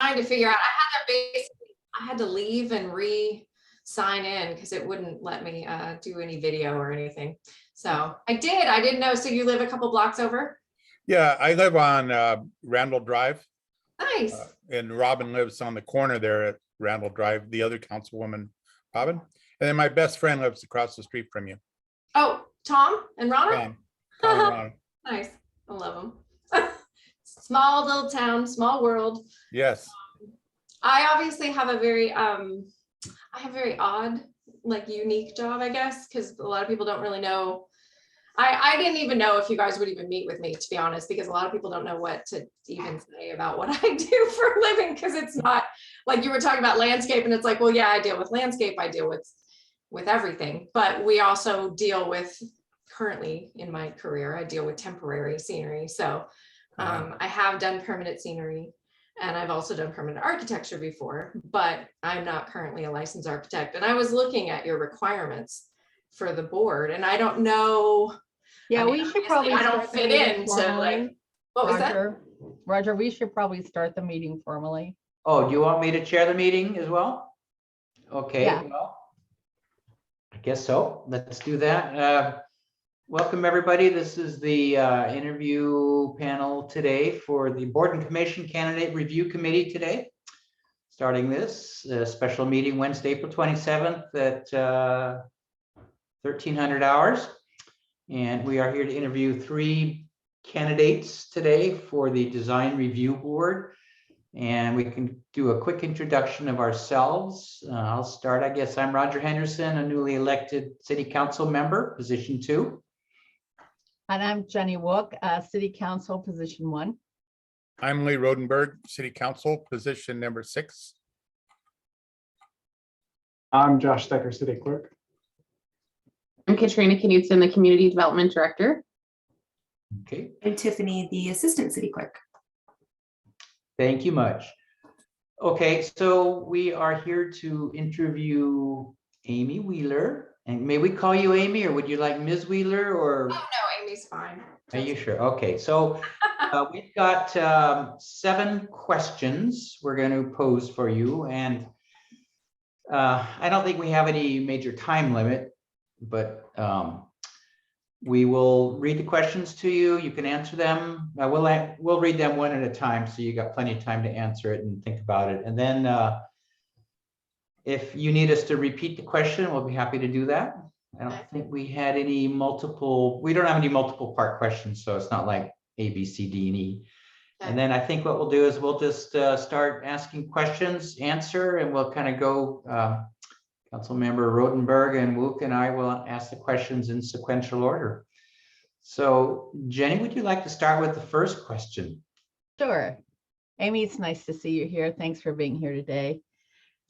trying to figure out, I had to leave and sign in because it wouldn't let me do any video or anything. So I didn't know. So you live a couple blocks over? Yeah, I live on Randall Drive. Nice. And Robin lives on the corner there at Randall Drive, the other councilwoman, Robin. And then my best friend lives across the street from you. Oh, Tom and Ronna? Tom and Ronna. Nice. I love them. Small little town, small world. Yes. I obviously have a very odd, like unique job, I guess, because a lot of people don't really know. I didn't even know if you guys would even meet with me, to be honest, because a lot of people don't know what to even say about what I do for a living, because it's not like you were talking about landscape and it's like, well, yeah, I deal with landscape, I deal with everything, but we also deal with, currently in my career, I deal with temporary scenery. So I have done permanent scenery and I've also done permanent architecture before, but I'm not currently a licensed architect. And I was looking at your requirements for the board and I don't know. Yeah, we should probably. I don't fit into like, what was that? Roger, we should probably start the meeting formally. Oh, do you want me to chair the meeting as well? Okay, Yeah. well, I guess so. Let's do that. Welcome, everybody. This is the interview panel today for the Board and Commission Candidate Review Committee today. Starting this special meeting Wednesday, April 27th at 1300 hours. And we are here to interview 3 candidates today for the Design Review Board. And we can do a quick introduction of ourselves. I'll start, I guess. I'm Roger Henderson, a newly elected City Council member, position 2. And I'm Jenny Wook, City Council, position 1. I'm Lee Rodenberg, City Council, position number 6. I'm Josh Stecker, City Clerk. I'm Katrina, Knutson, the Community Development Director. Okay. I'm Tiffany, the Assistant City Clerk. Thank you much. Okay, so we are here to interview Amy Wheeler. And may we call you Amy, or would you like Ms. Wheeler, or? Oh, no, Amy's fine. Are you sure? Okay, so we've got 7 questions we're going to pose for you. And I don't think we have any major time limit, but we will read the questions to you. You can answer them. We'll read them one at a time, so you got plenty of time to answer it and think about it. And then if you need us to repeat the question, we'll be happy to do that. I don't think we had any we don't have any multiple part questions, so it's not like A, B, C, D, and E. And then I think what we'll do is we'll just start asking questions, answer, and we'll kind of go, Councilmember Rodenberg and Wook and I will ask the questions in sequential order. So Jenny, would you like to start with the first question? Sure. Amy, it's nice to see you here. Thanks for being here today.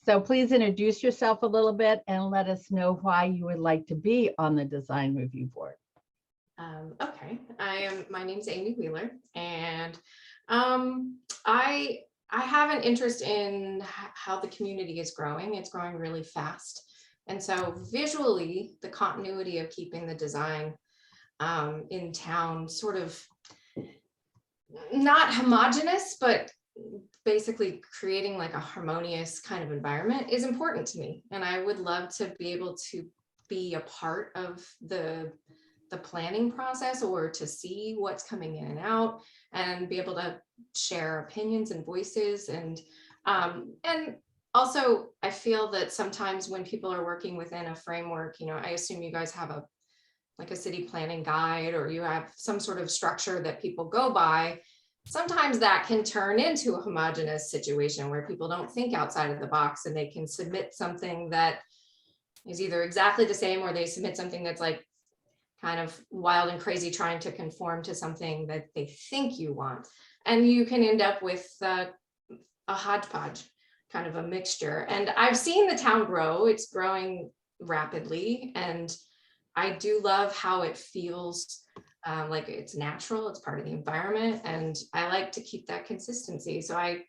So please introduce yourself a little bit and let us know why you would like to be on the Design Review Board. Okay, my name's Amy Wheeler, and I have an interest in how the community is growing. It's growing really fast. And so visually, the continuity of keeping the design in town sort of not homogenous, but basically creating like a harmonious kind of environment is important to me. And I would love to be able to be a part of the planning process, or to see what's coming in and out and be able to share opinions and voices. And also I feel that sometimes when people are working within a framework, you know, I assume you guys have like a city planning guide, or you have some sort of structure that people go by. Sometimes that can turn into a homogenous situation where people don't think outside of the box and they can submit something that is either exactly the same, or they submit something that's like kind of wild and crazy, trying to conform to something that they think you want. And you can end up with a hodgepodge, kind of a mixture. And I've seen the town grow. It's growing rapidly. And I do love how it feels like it's natural, it's part of the environment. And I like to keep that consistency. So I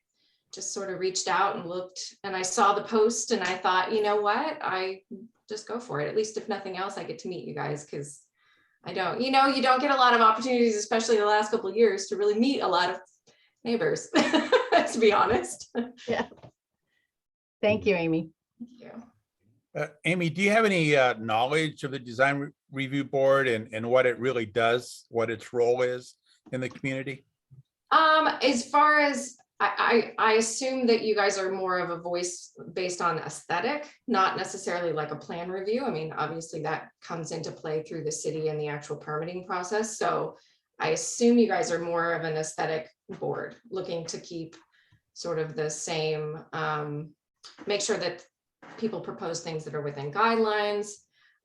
just sort of reached out and looked, and I saw the post and I thought, you know what, I just go for it. At least if nothing else, I get to meet you guys, because I don't, you don't get a lot of opportunities, especially the last couple of years, to really meet a lot of neighbors. to be honest. Yeah. Thank you, Amy. Thank you. Amy, do you have any knowledge of the design review board and what it really does, what its role is in the community? As far as I assume that you guys are more of a voice based on aesthetic, not necessarily like a plan review. I mean, obviously that comes into play through the city and the actual permitting process. So I assume you guys are more of an aesthetic board looking to keep sort of the same, make sure that people propose things that are within guidelines.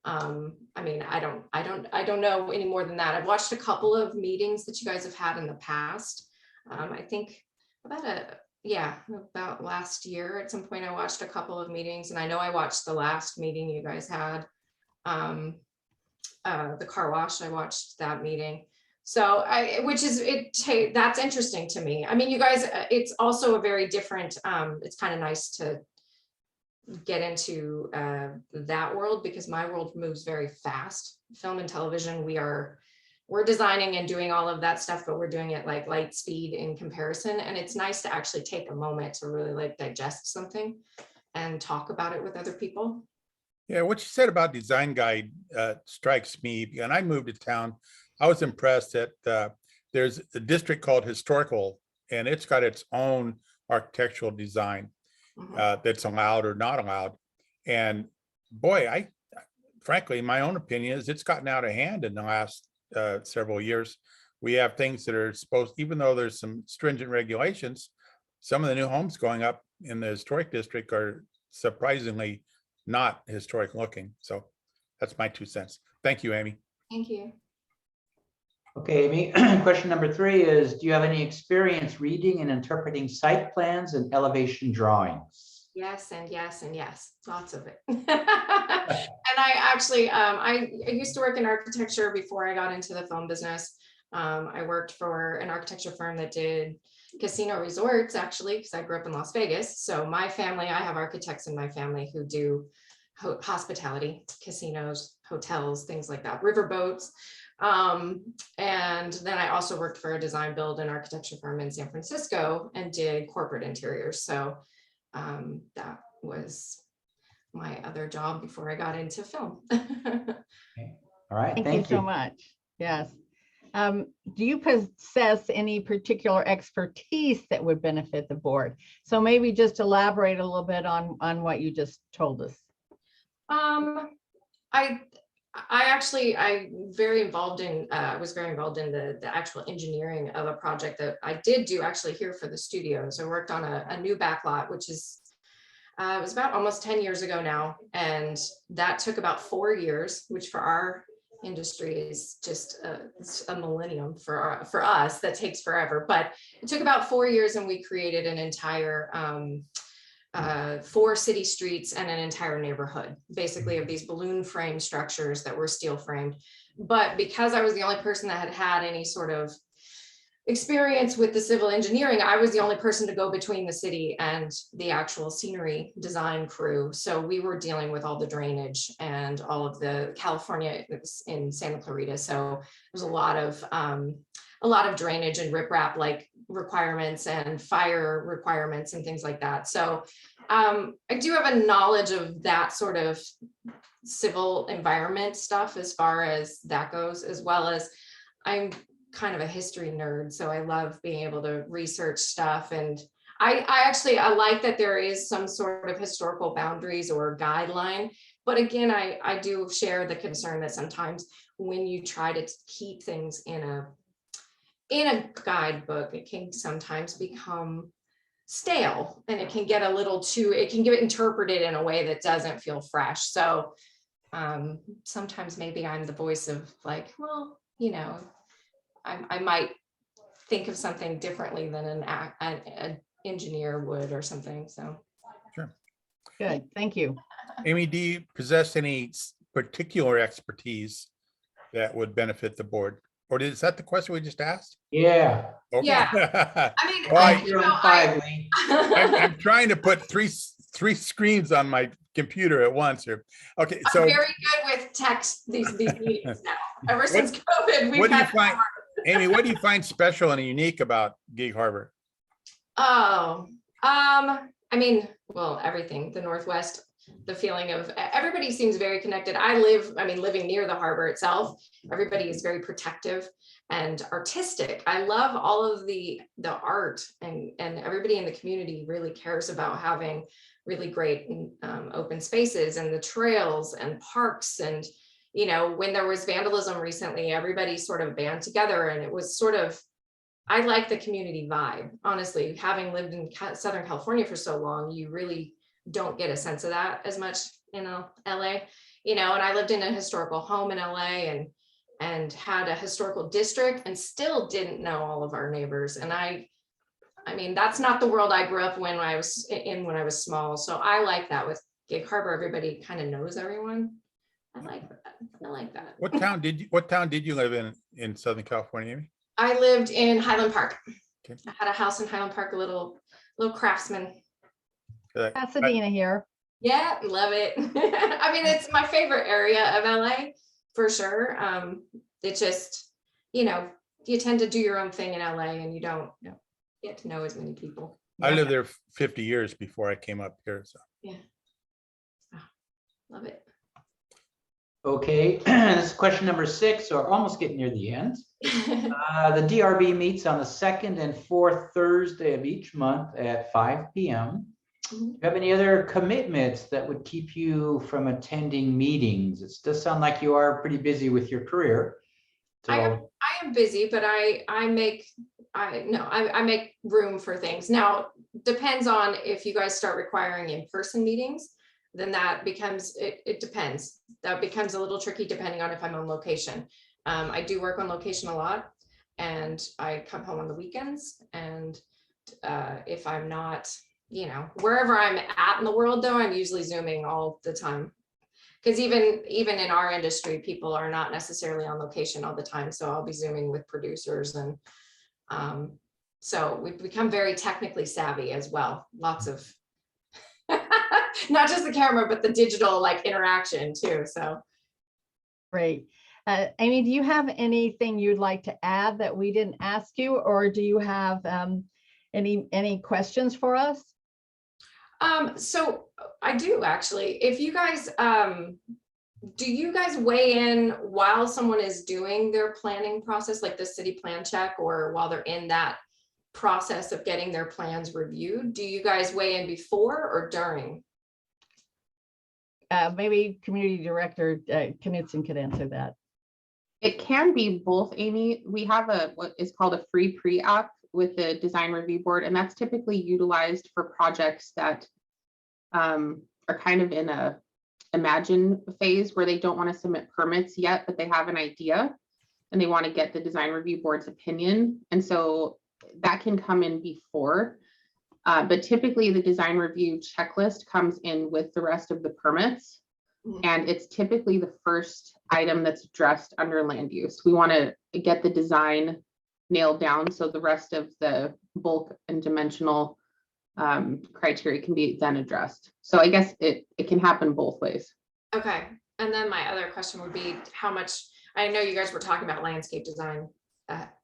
I mean, I don't know any more than that. I've watched a couple of meetings that you guys have had in the past. I think about last year at some point I watched a couple of meetings, and I know I watched the last meeting you guys had, the car wash. I watched that meeting. So that's interesting to me. I mean, you guys, it's also a very different, it's kind of nice to get into that world, because my world moves very fast. Film and television, we're designing and doing all of that stuff, but we're doing it like light speed in comparison. And it's nice to actually take a moment to really like digest something and talk about it with other people. Yeah, what you said about design guide strikes me. And I moved to town. I was impressed that there's a district called historical, and it's got its own architectural design that's allowed or not allowed. And boy, frankly, my own opinion is it's gotten out of hand in the last several years. We have things that are supposed, even though there's some stringent regulations, some of the new homes going up in the historic district are surprisingly not historic looking. So that's my 2 cents. Thank you, Amy. Thank you. Okay, Amy, question number 3 is, do you have any experience reading and interpreting site plans and elevation drawings? Yes, and yes, and yes, lots of it. And I actually, I used to work in architecture before I got into the film business. I worked for an architecture firm that did casino resorts, actually, because I grew up in Las Vegas. So my family, I have architects in my family who do hospitality, casinos, hotels, things like that, riverboats. And then I also worked for a design build and architecture firm in San Francisco and did corporate interiors. So that was my other job before I got into film. All right, Thank you so much. Yes. Do you possess any particular expertise that would benefit the board? So maybe just elaborate a little bit on what you just told us. I very involved in, was very involved in the actual engineering of a project that I did do actually here for the studios. I worked on a new backlot, which is, it was about almost 10 years ago now. And that took about 4 years, which for our industry is just a millennium for us. That takes forever, but it took about 4 years, and we created an entire 4 city streets and an entire neighborhood, basically, of these balloon frame structures that were steel framed. But because I was the only person that had had any sort of experience with the civil engineering, I was the only person to go between the city and the actual scenery design crew. So we were dealing with all the drainage and all of the California in Santa Clarita. So there's a lot of drainage and riprap like requirements and fire requirements and things like that. So I do have a knowledge of that sort of civil environment stuff as far as that goes, as well as I'm kind of a history nerd. So I love being able to research stuff. And I like that there is some sort of historical boundaries or guideline. But again, I do share the concern that sometimes when you try to keep things in a guidebook, it can sometimes become stale, and it can get a little too, it can get interpreted in a way that doesn't feel fresh. So sometimes maybe I'm the voice of like, well, you know, I might think of something differently than an engineer would or something. So Sure. Good, thank you. Amy, do you possess any particular expertise that would benefit the board? Or is that the question we just asked? Yeah. Okay. Yeah. I mean, Well, You're on 5, Lee. I'm trying to put three screens on my computer at once here. Okay, I'm so very good with text these meetings now. Ever since COVID, what do you find, Amy, what do you find special and unique about Gig Harbor? Oh, I mean, well, everything, the Northwest, the feeling of everybody seems very connected. Living near the harbor itself, everybody is very protective and artistic. I love all of the art, and everybody in the community really cares about having really great open spaces and the trails and parks. And, you know, when there was vandalism recently, everybody sort of band together, and it was sort of, I like the community vibe, honestly. Having lived in Southern California for so long, you really don't get a sense of that as much in LA, you know. And I lived in a historical home in LA and had a historical district and still didn't know all of our neighbors. And I mean, that's not the world I grew up when I was small. So I like that with Gig Harbor, everybody kind of knows everyone. I like that. What town did you live in Southern California, Amy? I lived in Highland Park. Okay. I had a house in Highland Park, a little craftsman. Pasadena here. Yeah, love it. I mean, it's my favorite area of LA for sure. It's just, you know, you tend to do your own thing in LA and you don't get to know as many people. I lived there 50 years before I came up here. So Yeah. Oh, love it. Okay, this is question number 6, so we're almost getting near the end. The DRB meets on the 2nd and 4th Thursday of each month at 5 p.m. Do you have any other commitments that would keep you from attending meetings? It does sound like you are pretty busy with your career. So I am busy, but I make room for things. Now, depends on if you guys start requiring in-person meetings, then that becomes, it depends. That becomes a little tricky depending on if I'm on location. I do work on location a lot, and I come home on the weekends. And if I'm not, you know, wherever I'm at in the world, though, I'm usually Zooming all the time. Because even in our industry, people are not necessarily on location all the time. So I'll be Zooming with producers, and so we've become very technically savvy as well. Lots of not just the camera, but the digital like interaction too. So Great. Amy, do you have anything you'd like to add that we didn't ask you, or do you have any questions for us? So I do actually. If you guys, do you guys weigh in while someone is doing their planning process, like the city plan check, or while they're in that process of getting their plans reviewed? Do you guys weigh in before or during? Maybe Community Director Knutson could answer that. It can be both, Amy. We have what is called a free pre-app with the design review board, and that's typically utilized for projects that are kind of in a imagine phase where they don't want to submit permits yet, but they have an idea and they want to get the design review board's opinion. And so that can come in before, but typically the design review checklist comes in with the rest of the permits. And it's typically the first item that's addressed under land use. We want to get the design nailed down, so the rest of the bulk and dimensional criteria can be then addressed. So I guess it can happen both ways. Okay. And then my other question would be how much, I know you guys were talking about landscape design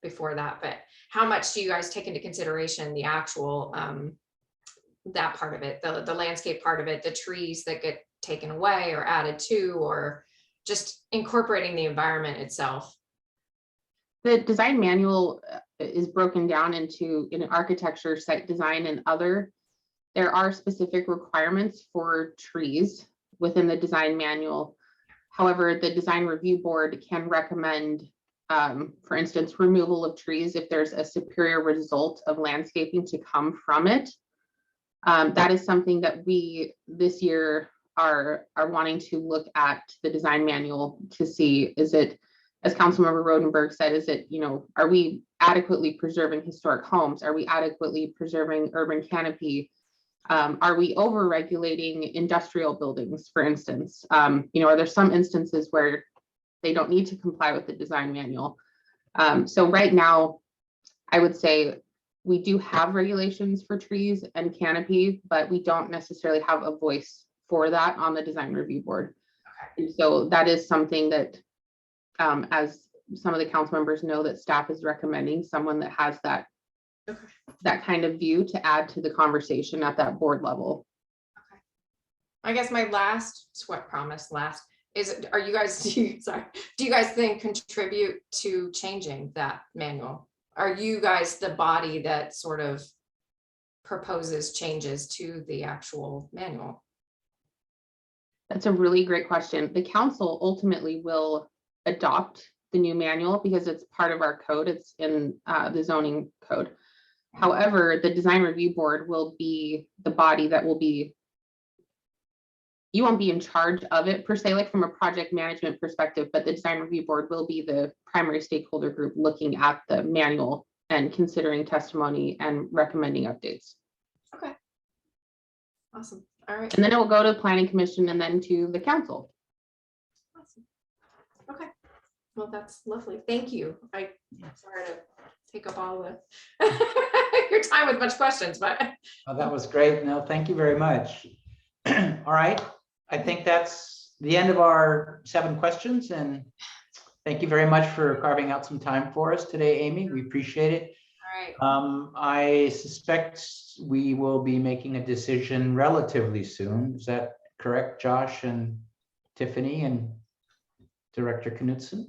before that, but how much do you guys take into consideration the actual, that part of it, the landscape part of it, the trees that get taken away or added to, or just incorporating the environment itself? The design manual is broken down into architecture, site design, and other. There are specific requirements for trees within the design manual. However, the design review board can recommend, for instance, removal of trees if there's a superior result of landscaping to come from it. That is something that we this year are wanting to look at the design manual to see, is it, as Councilmember Rodenberg said, is it, are we adequately preserving historic homes? Are we adequately preserving urban canopy? Are we over-regulating industrial buildings, for instance? Are there some instances where they don't need to comply with the design manual? So right now, I would say we do have regulations for trees and canopy, but we don't necessarily have a voice for that on the design review board. Okay. And so that is something that, as some of the council members know, that staff is recommending someone that has that that kind of view to add to the conversation at that board level. I guess my last sweat promise is, are you guys, do you guys think contribute to changing that manual? Are you guys the body that sort of proposes changes to the actual manual? That's a really great question. The council ultimately will adopt the new manual because it's part of our code. It's in the zoning code. However, the design review board will be the body that will be, you won't be in charge of it per se, like from a project management perspective, but the design review board will be the primary stakeholder group looking at the manual and considering testimony and recommending updates. Okay. Awesome. All right. And then it will go to the planning commission and then to the council. Awesome. Okay. Well, that's lovely. Thank you. I'm sorry to take up all the your time with much questions, but Oh, that was great. No, thank you very much. All right. I think that's the end of our 7 questions, and thank you very much for carving out some time for us today, Amy. We appreciate it. all right. I suspect we will be making a decision relatively soon. Is that correct, Josh and Tiffany and Director Knutson?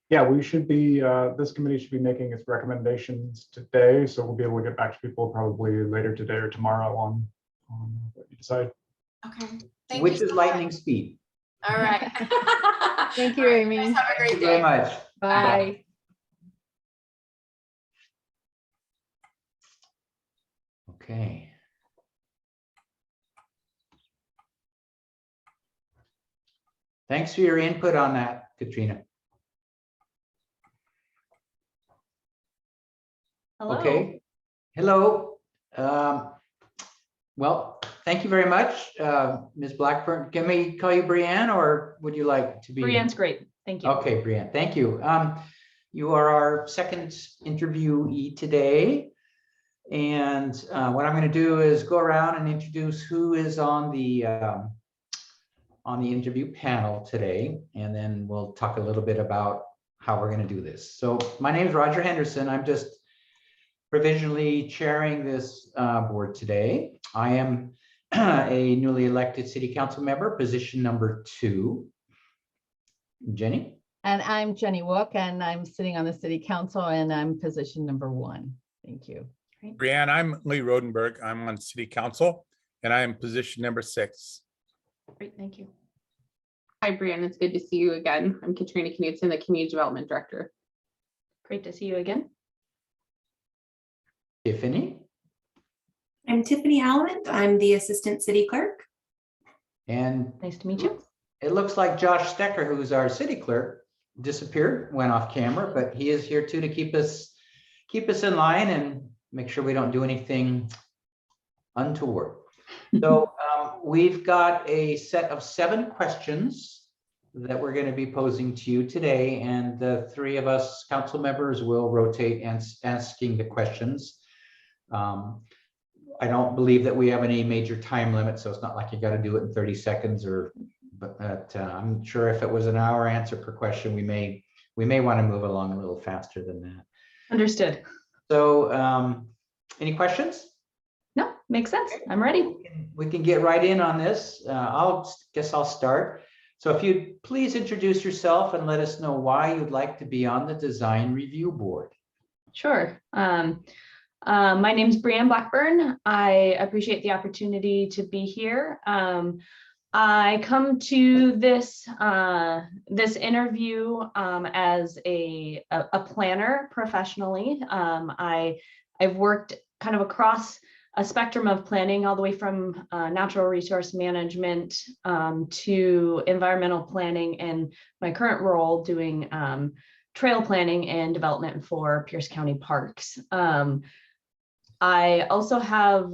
Yeah, we should be, this committee should be making its recommendations today, so we'll be able to get back to people probably later today or tomorrow on what you decide. Okay. Thank Which you is so lightning much. speed. All right. Thank you, All right, Amy. guys, have a Thank great you very day. much. Bye. Okay. Thanks for your input on that, Katrina. Hello. Okay. Hello. Well, thank you very much, Ms. Blackburn. Can we call you Brianne, or would you like to be? Brianne's great. Thank you. Okay, Brianne, thank you. You are our second interviewee today. And what I'm going to do is go around and introduce who is on the interview panel today, and then we'll talk a little bit about how we're going to do this. So my name is Roger Henderson. I'm just provisionally chairing this board today. I am a newly elected city council member, position number 2. Jenny? And I'm Jenny Wook, and I'm sitting on the city council, and I'm position number 1. Thank you. Brianne, I'm Lee Rodenberg. I'm on city council and I am position number 6. Great. Thank you. Hi, Brianne. It's good to see you again. I'm Katrina Knutson, the Community Development Director. Great to see you again. Tiffany? I'm Tiffany Halland. I'm the assistant city clerk. And Nice to meet you. it looks like Josh Stecker, who's our city clerk, disappeared, went off camera, but he is here too to keep us in line and make sure we don't do anything untoward. So we've got a set of 7 questions that we're going to be posing to you today, and the 3 of us council members will rotate and asking the questions. I don't believe that we have any major time limit, so it's not like you got to do it in 30 seconds but I'm sure if it was an hour answer per question, we may want to move along a little faster than that. Understood. So any questions? No, makes sense. I'm ready. We can get right in on this. I'll start. So if you'd please introduce yourself and let us know why you'd like to be on the design review board. Sure. My name is Brianne Blackburn. I appreciate the opportunity to be here. I come to this interview as a planner professionally. I've worked kind of across a spectrum of planning, all the way from natural resource management to environmental planning, and my current role doing trail planning and development for Pierce County parks. I also have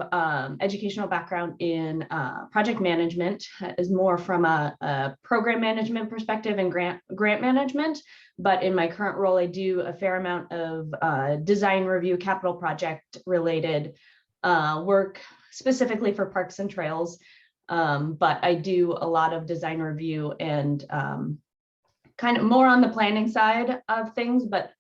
educational background in project management, is more from a program management perspective and grant management. But in my current role, I do a fair amount of design review, capital project related work, specifically for parks and trails. But I do a lot of design review and kind of more on the planning side of things, but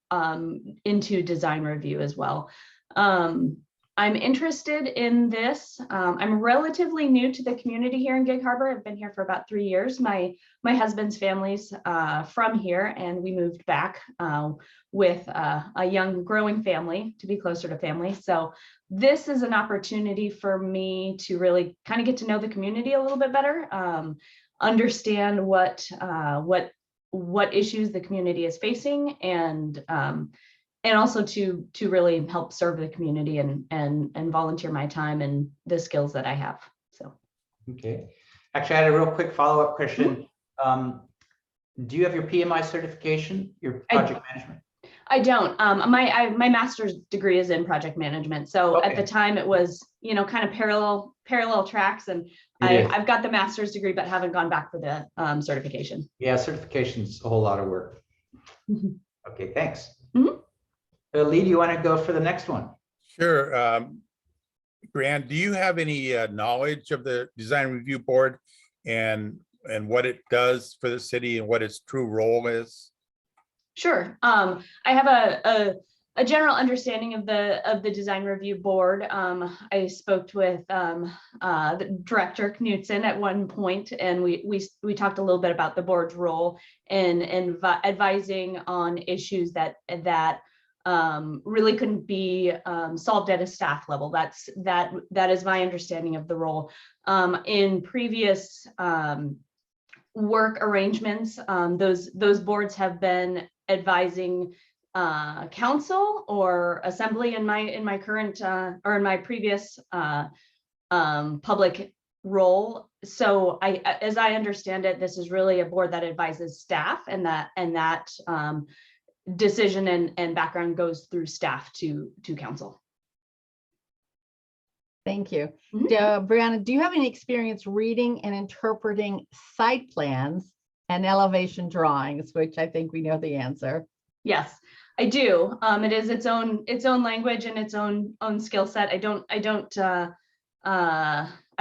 into design review as well. I'm interested in this. I'm relatively new to the community here in Gig Harbor. I've been here for about 3 years. My husband's family's from here, and we moved back with a young growing family to be closer to family. So this is an opportunity for me to really kind of get to know the community a little bit better, understand what issues the community is facing, and also to really help serve the community and volunteer my time and the skills that I have. So. Okay. Actually, I had a real quick follow-up question. Do you have your PMI certification, your project management? I don't. My master's degree is in project management. So at the time it was, kind of parallel tracks, and I've got the master's degree, but haven't gone back for the certification. Yeah, certification's a whole lot of work. Okay, thanks. Mhm. Lee, do you want to go for the next one? Sure. Grant, do you have any knowledge of the Design Review Board and what it does for the city and what its true role is? Sure. I have a general understanding of the Design Review Board. I spoke with the Director Knutson at one point, and we talked a little bit about the board's role in advising on issues that really couldn't be solved at a staff level. That is my understanding of the role. In previous work arrangements, those boards have been advising council or assembly in my current or in my previous public role. So as I understand it, this is really a board that advises staff, and that decision and background goes through staff to council. Thank you. Mhm. Brianna, do you have any experience reading and interpreting site plans and elevation drawings, which I think we know the answer? Yes, I do. It is its own language and its own skill set. I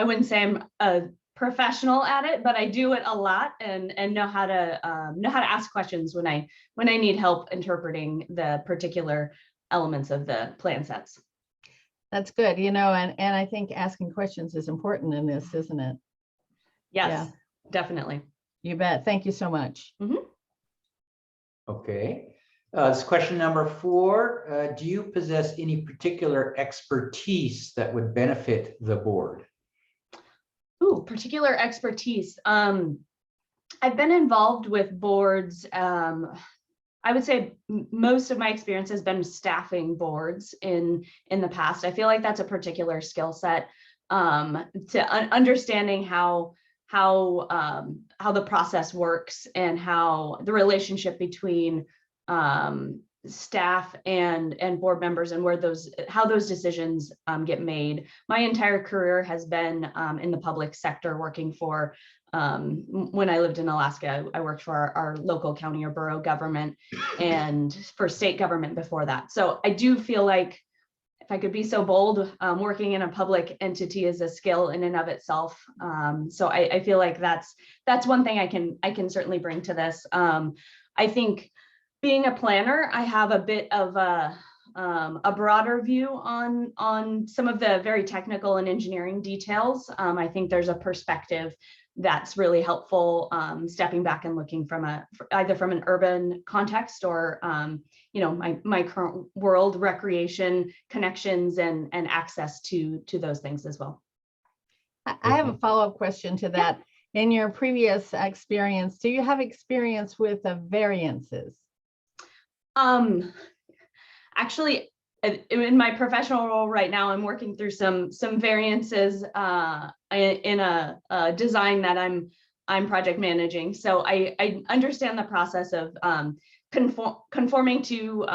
wouldn't say I'm a professional at it, but I do it a lot and know how to ask questions when I need help interpreting the particular elements of the plan sets. That's good, and I think asking questions is important in this, isn't it? Yes, Yeah. definitely. You bet. Thank you so much. Okay. This is question number 4. Do you possess any particular expertise that would benefit the board? Ooh, particular expertise. I've been involved with boards. I would say most of my experience has been staffing boards in the past. I feel like that's a particular skill set to understanding how the process works and how the relationship between staff and board members and how those decisions get made. My entire career has been in the public sector, working for when I lived in Alaska, I worked for our local county or borough government and for state government before that. So I do feel like, if I could be so bold, working in a public entity is a skill in and of itself. So I feel like that's one thing I can certainly bring to this. I think being a planner, I have a bit of a broader view on some of the very technical and engineering details. I think there's a perspective that's really helpful, stepping back and looking either from an urban context or my current world, recreation, connections, and access to those things as well. I have a follow-up question to that. In your previous experience, do you have experience with variances? Actually, in my professional role right now, I'm working through some variances in a design that I'm project managing. So I understand the process of conforming to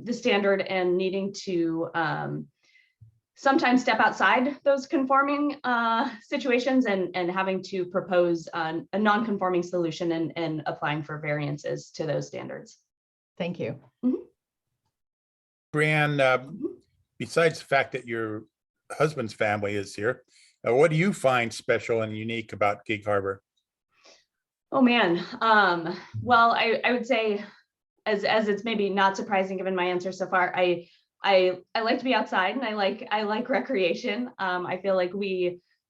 the standard and needing to sometimes step outside those conforming situations and having to propose a non-conforming solution and applying for variances to those standards. Thank you. Brianne, besides the fact that your husband's family is here, what do you find special and unique about Gig Harbor? Oh man, well, I would say, as it's maybe not surprising given my answer so far, I like to be outside and I like recreation. I feel like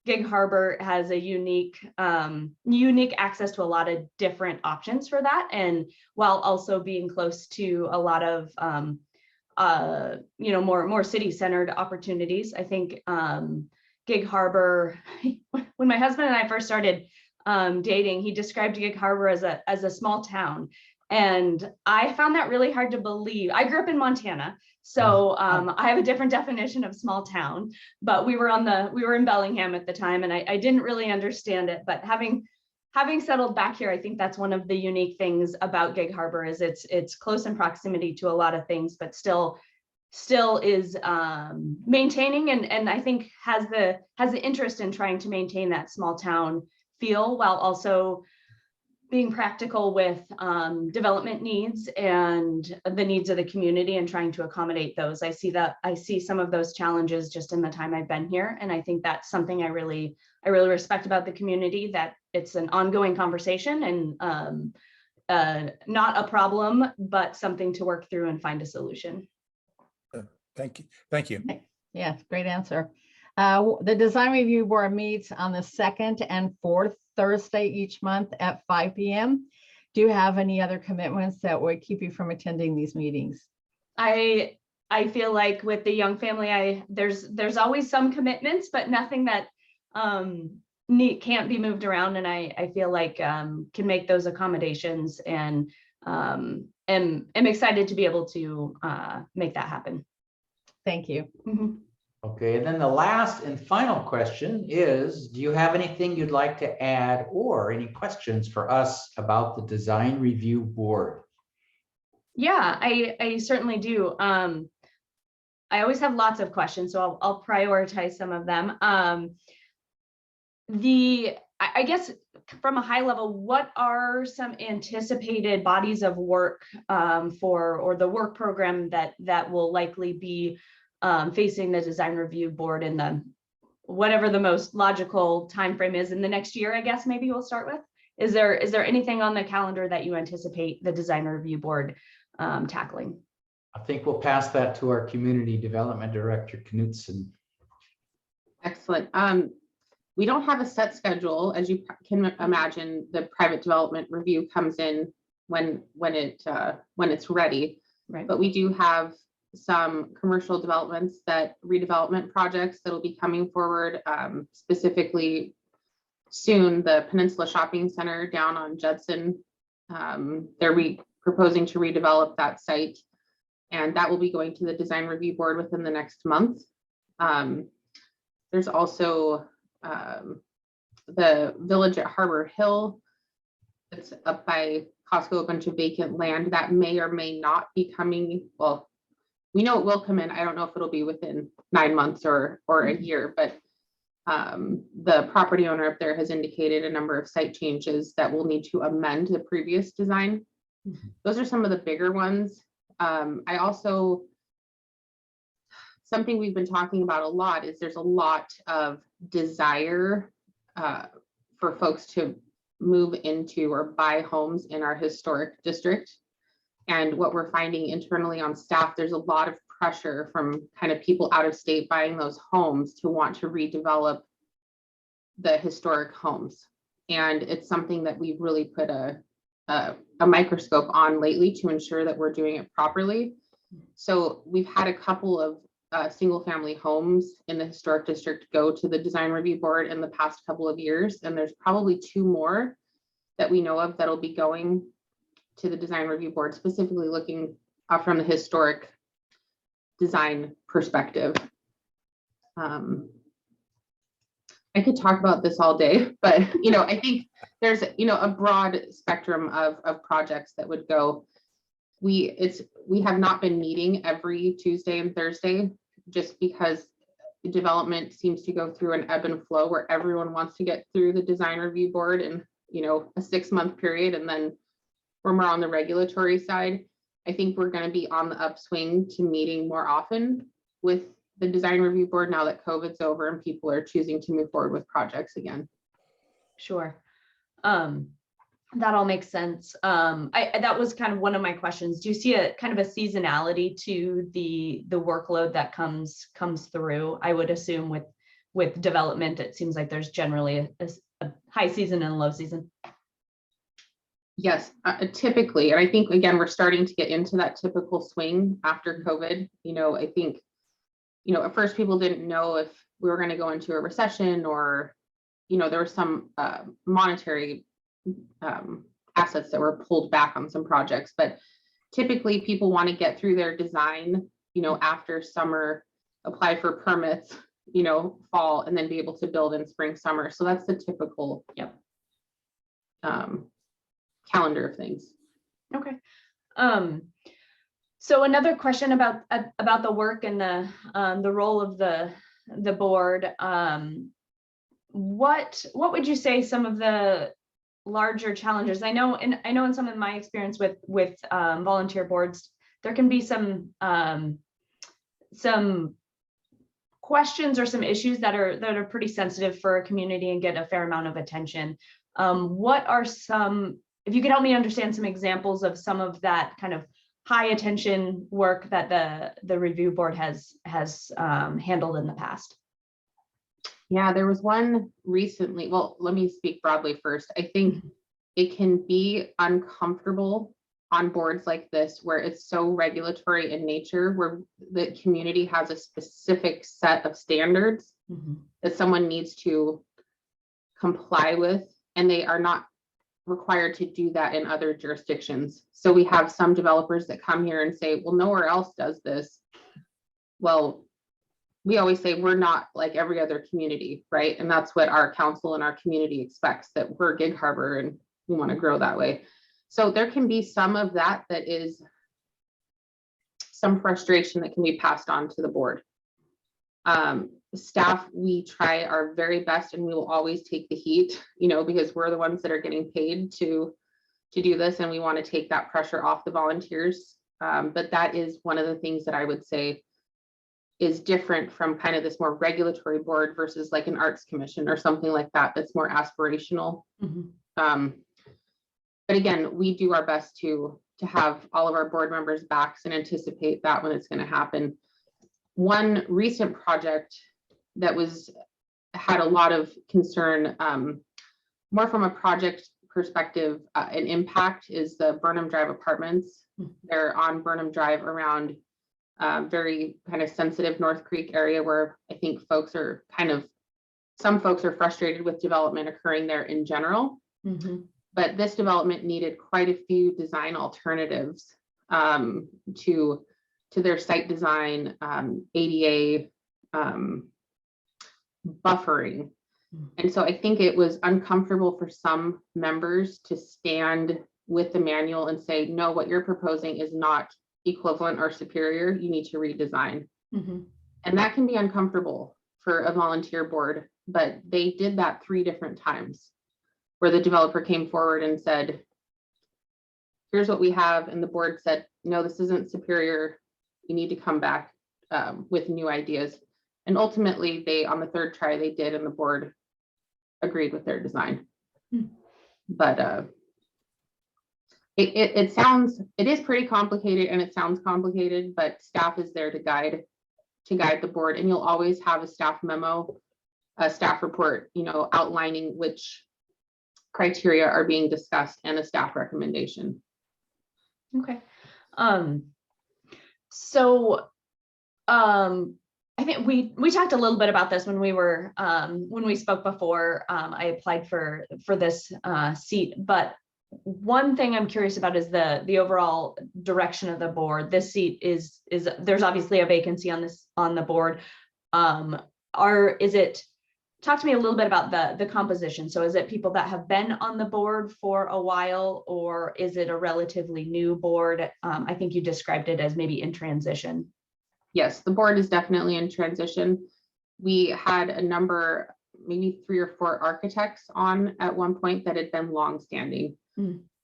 Gig Harbor has a unique access to a lot of different options for that. And while also being close to a lot of more city-centered opportunities, I think Gig Harbor, when my husband and I first started dating, he described Gig Harbor as a small town. And I found that really hard to believe. I grew up in Montana, so I have a different definition of small town, but we were in Bellingham at the time, and I didn't really understand it. But having settled back here, I think that's one of the unique things about Gig Harbor is it's close in proximity to a lot of things, but still is maintaining and I think has the interest in trying to maintain that small town feel while also being practical with development needs and the needs of the community and trying to accommodate those. I see some of those challenges just in the time I've been here. And I think that's something I really respect about the community, that it's an ongoing conversation and not a problem, but something to work through and find a solution. Thank you. Thank you. Yeah, great answer. The design review board meets on the 2nd and 4th Thursday each month at 5 p.m. Do you have any other commitments that would keep you from attending these meetings? I feel like with the young family, there's always some commitments, but nothing that can't be moved around. And I feel like can make those accommodations and am excited to be able to make that happen. Thank you. Mm-hmm. Okay, and then the last and final question is, do you have anything you'd like to add or any questions for us about the design review board? Yeah, I certainly do. I always have lots of questions, so I'll prioritize some of them. I guess from a high level, what are some anticipated bodies of work or the work program that will likely be facing the design review board in the whatever the most logical time frame is in the next year, I guess maybe we'll start with. Is there anything on the calendar that you anticipate the design review board tackling? I think we'll pass that to our community development director, Knutson. Excellent. We don't have a set schedule. As you can imagine, the private development review comes in when it's ready. Right. But we do have some commercial developments, redevelopment projects that'll be coming forward, specifically soon, the Peninsula Shopping Center down on Judson. They're proposing to redevelop that site, and that will be going to the design review board within the next month. There's also the village at Harbor Hill. It's up by Costco, a bunch of vacant land that may or may not be coming. Well, we know it will come in. I don't know if it'll be within 9 months or a year, but the property owner up there has indicated a number of site changes that will need to amend the previous design. Those are some of the bigger ones. I also, something we've been talking about a lot is there's a lot of desire for folks to move into or buy homes in our historic district. And what we're finding internally on staff, there's a lot of pressure from kind of people out of state buying those homes to want to redevelop the historic homes. And it's something that we've really put a microscope on lately to ensure that we're doing it properly. So we've had a couple of single family homes in the historic district go to the design review board in the past couple of years. And there's probably 2 more that we know of that'll be going to the design review board, specifically looking from the historic design perspective. I could talk about this all day, but I think there's a broad spectrum of projects that would go. We have not been meeting every Tuesday and Thursday just because development seems to go through an ebb and flow where everyone wants to get through the design review board in a 6-month period, and then when we're on the regulatory side, I think we're going to be on the upswing to meeting more often with the design review board now that COVID's over and people are choosing to move forward with projects again. Sure. That all makes sense. That was kind of one of my questions. Do you see a kind of a seasonality to the workload that comes through? I would assume with development, it seems like there's generally a high season and a low season. Yes, typically, and I think again, we're starting to get into that typical swing after COVID. I think, at first people didn't know if we were going to go into a recession or, there was some monetary assets that were pulled back on some projects, but typically people want to get through their design, after summer, apply for permits, fall, and then be able to build in spring, summer. So that's the typical calendar of things. Okay. So another question about the work and the role of the board. What would you say some of the larger challenges? I know in some of my experience with volunteer boards, there can be some questions or some issues that are pretty sensitive for a community and get a fair amount of attention. What are some, if you could help me understand some examples of some of that kind of high attention work that the review board has handled in the past? Yeah, there was one recently. Well, let me speak broadly first. I think it can be uncomfortable on boards like this where it's so regulatory in nature, where the community has a specific set of standards that someone needs to comply with, and they are not required to do that in other jurisdictions. So we have some developers that come here and say, well, nowhere else does this. Well, we always say we're not like every other community, right? And that's what our council and our community expects, that we're Gig Harbor and we want to grow that way. So there can be some of that is some frustration that can be passed on to the board. Staff, we try our very best, and we will always take the heat, because we're the ones that are getting paid to do this, and we want to take that pressure off the volunteers. But that is one of the things that I would say is different from kind of this more regulatory board versus like an arts commission or something like that, that's more aspirational. But again, we do our best to have all of our board members' backs and anticipate that when it's going to happen. One recent project that had a lot of concern, more from a project perspective, an impact, is the Burnham Drive apartments. They're on Burnham Drive around very kind of sensitive North Creek area, where I think some folks are frustrated with development occurring there in general. But this development needed quite a few design alternatives to their site design, ADA, buffering. And so I think it was uncomfortable for some members to stand with the manual and say, no, what you're proposing is not equivalent or superior, you need to redesign. And that can be uncomfortable for a volunteer board, but they did that 3 different times, where the developer came forward and said, here's what we have. And the board said, no, this isn't superior. You need to come back with new ideas. And ultimately, on the 3rd try, they did, and the board agreed with their design. But it is pretty complicated, and it sounds complicated, but staff is there to guide the board. And you'll always have a staff memo, a staff report, outlining which criteria are being discussed, and a staff recommendation. Okay. So I think we talked a little bit about this when we spoke before I applied for this seat, but one thing I'm curious about is the overall direction of the board. This seat is there's obviously a vacancy on the board. Talk to me a little bit about the composition. So is it people that have been on the board for a while, or is it a relatively new board? I think you described it as maybe in transition. Yes, the board is definitely in transition. We had a number, maybe 3 or 4 architects on at one point that had been longstanding.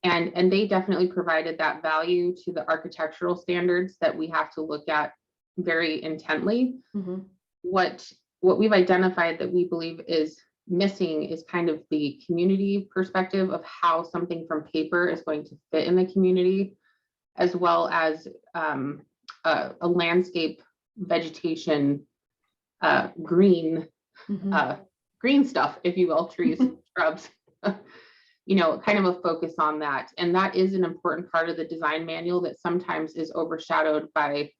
And they definitely provided that value to the architectural standards that we have to look at very intently. What we've identified that we believe is missing is kind of the community perspective of how something from paper is going to fit in the community, as well as a landscape vegetation, green stuff, if you will, trees, shrubs, kind of a focus on that. And that is an important part of the design manual that sometimes is overshadowed by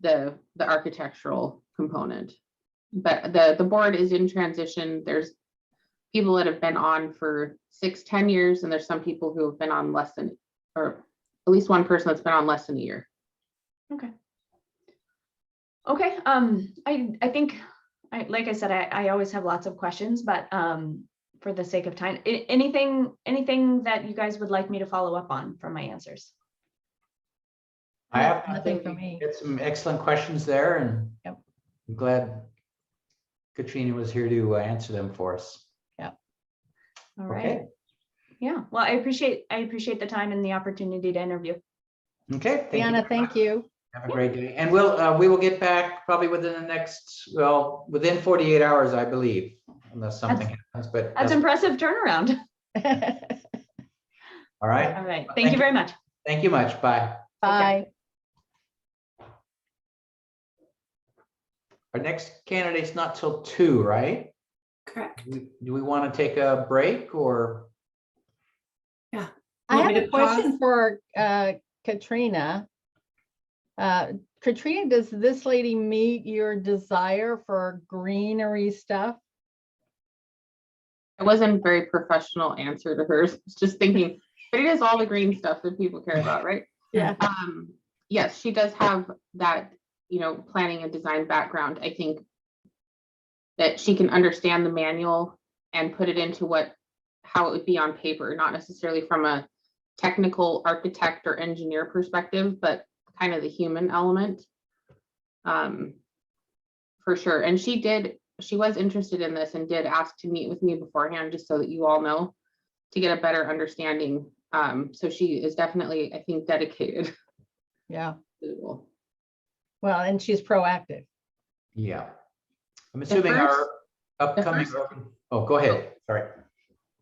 the architectural component. But the board is in transition. There's people that have been on for 6-10 years, and there's some people who have been on less than, or at least one person that's been on less than a year. Okay. Okay. I think, like I said, I always have lots of questions, but for the sake of time, anything that you guys would like me to follow up on from my answers? I have Nothing for me. Get some excellent questions there, and Yep. I'm glad Katrina was here to answer them for us. All right. Okay. Yeah. Well, I appreciate the time and the opportunity to interview. Okay. Deanna, thank you. Have a great day. And we will get back probably within the next, within 48 hours, I believe, unless something happens, but That's impressive turnaround. all right. All right. Thank you very much. Thank you much. Bye. Bye. Our next candidate's not till 2, right? Correct. Do we want to take a break or? I Want have me a to question for Katrina. Katrina, does this lady meet your desire for greenery stuff? It wasn't a very professional answer to hers. It's just thinking, but it is all the green stuff that people care about, right? Yeah. Yes, she does have that, planning and design background. I think that she can understand the manual and put it into how it would be on paper, not necessarily from a technical architect or engineer perspective, but kind of the human element. For sure. And she was interested in this and did ask to meet with me beforehand, just so that you all know, to get a better understanding. So she is definitely, I think, dedicated. Yeah. Well, And she's proactive. Yeah. I'm assuming our upcoming. Oh, go ahead. Sorry.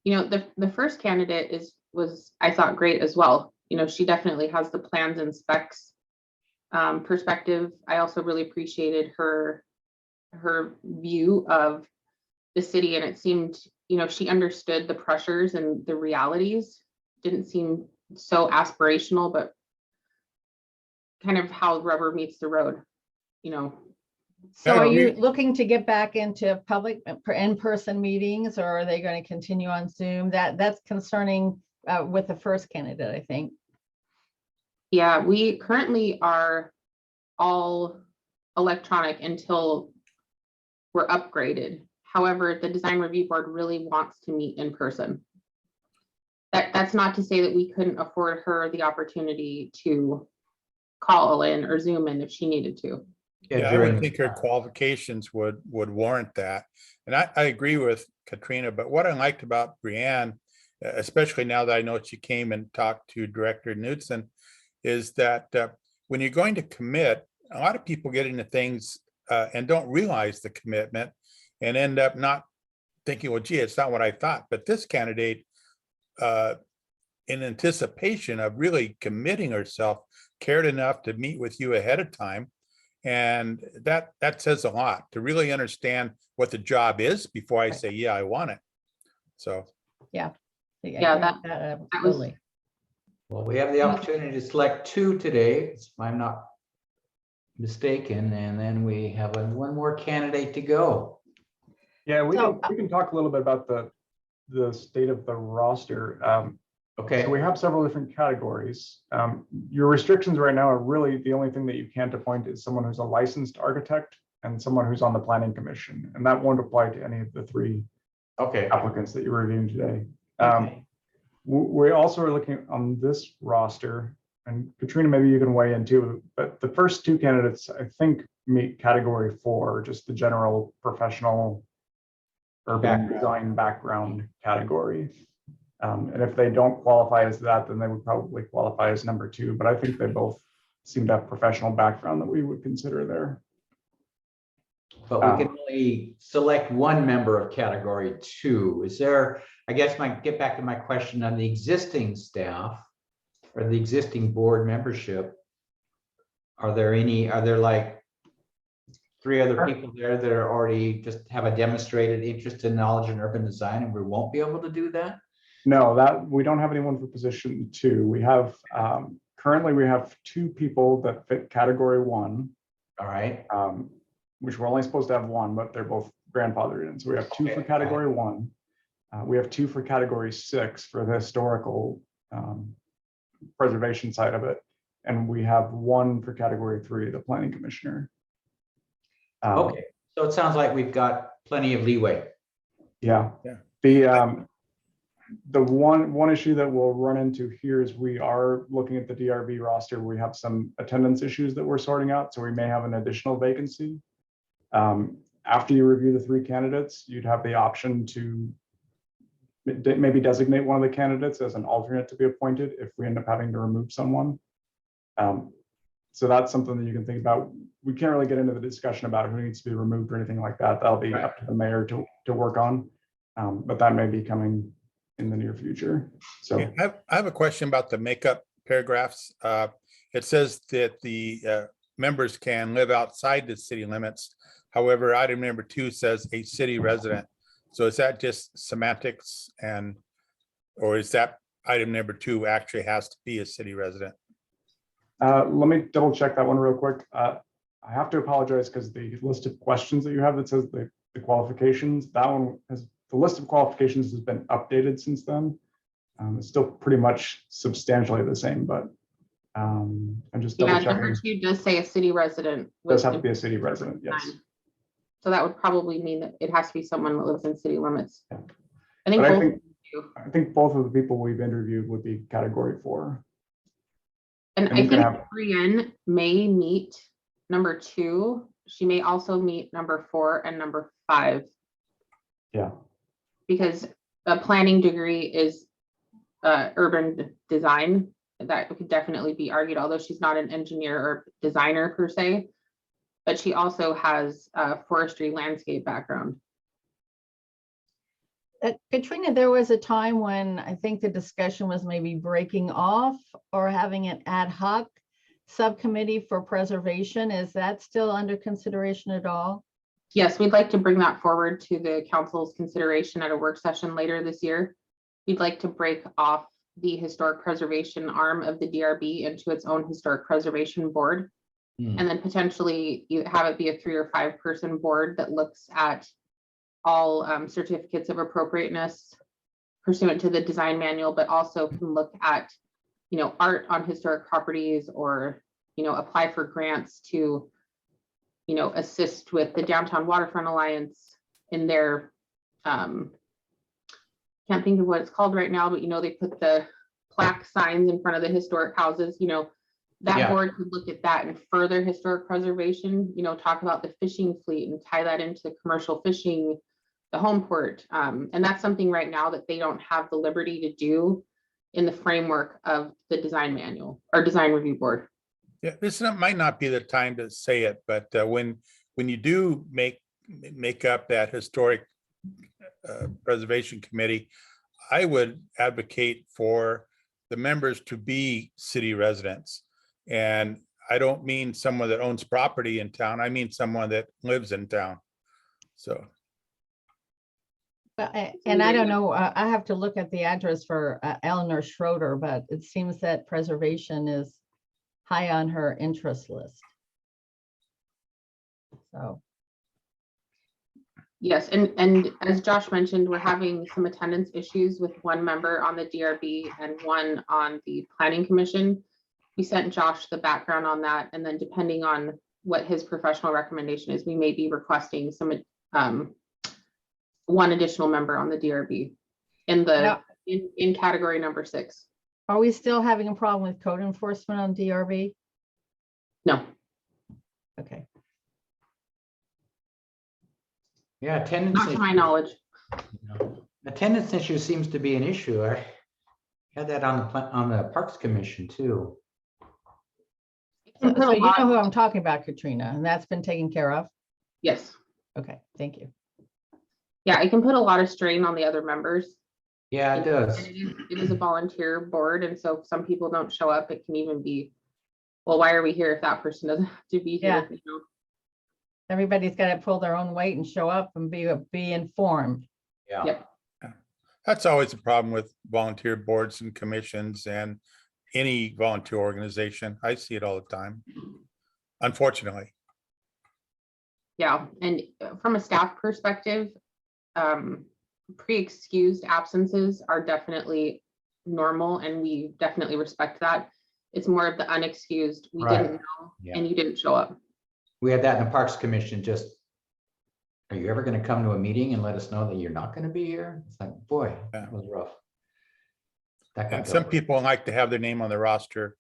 The first candidate was, I thought, great as well. She definitely has the plans and specs perspective. I also really appreciated her view of the city, and it seemed, she understood the pressures and the realities. Didn't seem so aspirational, but kind of how rubber meets the road, So are you looking to get back into public in-person meetings, or are they going to continue on Zoom? That's concerning with the first candidate, I think. Yeah, we currently are all electronic until we're upgraded. However, the design review board really wants to meet in person. That's not to say that we couldn't afford her the opportunity to call in or Zoom in if she needed to. Yeah, I would think her qualifications would warrant that. And I agree with Katrina, but what I liked about Brianne, especially now that I know she came and talked to Director Knutson, is that when you're going to commit, a lot of people get into things and don't realize the commitment and end up not thinking, well, gee, it's not what I thought. But this candidate, in anticipation of really committing herself, cared enough to meet with you ahead of time. And that says a lot, to really understand what the job is before I say, yeah, I want it. So. Yeah, absolutely. Well, we have the opportunity to select 2 today, if I'm not mistaken, and then we have one more candidate to go. Yeah, we can talk a little bit about the state of the roster. Okay. So we have several different categories. Your restrictions right now are really the only thing that you can't appoint is someone who's a licensed architect and someone who's on the planning commission, and that won't apply to any of the 3 applicants that you're reviewing today. We also are looking on this roster, and Katrina, maybe you can weigh in too, but the first 2 candidates, I think, meet category 4, just the general professional urban design background category. And if they don't qualify as that, then they would probably qualify as number 2, but I think they both seem to have professional background that we would consider there. but we can only select one member of category 2. Is there, I guess get back to my question on the existing staff or the existing board membership. Are there like 3 other people there that are already just have a demonstrated interest in knowledge in urban design and we won't be able to do that? No, that we don't have anyone for position 2. We have currently we have 2 people that fit category 1. All right. Which we're only supposed to have 1, but they're both grandfathered in. So we have 2 for category 1. We have 2 for category 6 for the historical preservation side of it. And we have 1 for category 3, the planning commissioner. Okay, so it sounds like we've got plenty of leeway. Yeah. The one issue that we'll run into here is we are looking at the DRB roster. We have some attendance issues that we're sorting out, so we may have an additional vacancy. After you review the 3 candidates, you'd have the option to maybe designate one of the candidates as an alternate to be appointed if we end up having to remove someone. So that's something that you can think about. We can't really get into the discussion about who needs to be removed or anything like that. That'll be up to the mayor to work on, but that may be coming in the near future. So I have a question about the makeup paragraphs. It says that the members can live outside the city limits. However, item number 2 says a city resident. So is that just semantics or is that item number 2 actually has to be a city resident? let me double check that one real quick. I have to apologize because the list of questions that you have that says the qualifications, that one has, the list of qualifications has been updated since then. It's still pretty much substantially the same, but I'm just double Yeah, checking. number 2 does say a city resident. Does have to be a city resident, yes. So that would probably mean that it has to be someone that lives in city limits. Yeah. I think But both do. I think both of the people we've interviewed would be category 4. And And I you can think have- Brienne may meet number 2. She may also meet number 4 and number 5. Yeah. Because a planning degree is urban design. That could definitely be argued, although she's not an engineer or designer per se. But she also has a forestry landscape background. Katrina, there was a time when I think the discussion was maybe breaking off or having an ad hoc subcommittee for preservation. Is that still under consideration at all? Yes, we'd like to bring that forward to the council's consideration at a work session later this year. We'd like to break off the historic preservation arm of the DRB into its own historic preservation board. And then potentially you have it be a 3 or 5 person board that looks at all certificates of appropriateness pursuant to the design manual, but also can look at, art on historic properties or, apply for grants to, assist with the Downtown Waterfront Alliance in their, can't think of what it's called right now, but they put the plaque signs in front of the historic houses, that Yeah. board could look at that and further historic preservation, talk about the fishing fleet and tie that into commercial fishing, the home port. And that's something right now that they don't have the liberty to do in the framework of the design manual or design review board. Yeah, might not be the time to say it, but when you do make up that historic preservation committee, I would advocate for the members to be city residents. And I don't mean someone that owns property in town. I mean someone that lives in town. So. And I don't know, I have to look at the address for Eleanor Schroeder, but it seems that preservation is high on her interest list. So. Yes, and as Josh mentioned, we're having some attendance issues with 1 member on the DRB and 1 on the Planning Commission. We sent Josh the background on that, and then depending on what his professional recommendation is, we may be requesting some 1 additional member on the DRB in the in category number 6. Are we still having a problem with code enforcement on DRB? No. Okay. Yeah, attendance. Not to my knowledge. Attendance issue seems to be an issue. I had that on the Parks Commission too. So you know who I'm talking about, Katrina, and that's been taken care of? Yes. Okay, thank you. Yeah, it can put a lot of strain on the other members. Yeah, it And does. it is a volunteer board, and so if some people don't show up, it can even be, well, why are we here if that person doesn't have to be Yeah. here? You know? Everybody's got to pull their own weight and show up and be informed. Yeah. Yep. That's always a problem with volunteer boards and commissions and any volunteer organization. I see it all the time, unfortunately. Yeah, and from a staff perspective, pre-excused absences are definitely normal, and we definitely respect that. It's more of the unexcused, we Right. didn't know, Yeah. and you didn't show up. We had that in the Parks Commission, just, are you ever gonna come to a meeting and let us know that you're not gonna be here? It's like, boy, that was rough. That got And dealt some with. people like to have their name on the roster,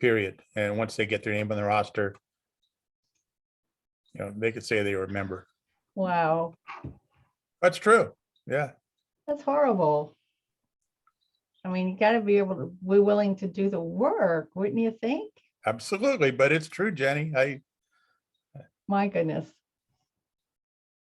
period. And once they get their name on the roster, they could say they were a member. Wow, That's true. Yeah, that's horrible. I mean, you got to be able to, we're willing to do the work, wouldn't you think? absolutely. But it's true, Jenny. My goodness.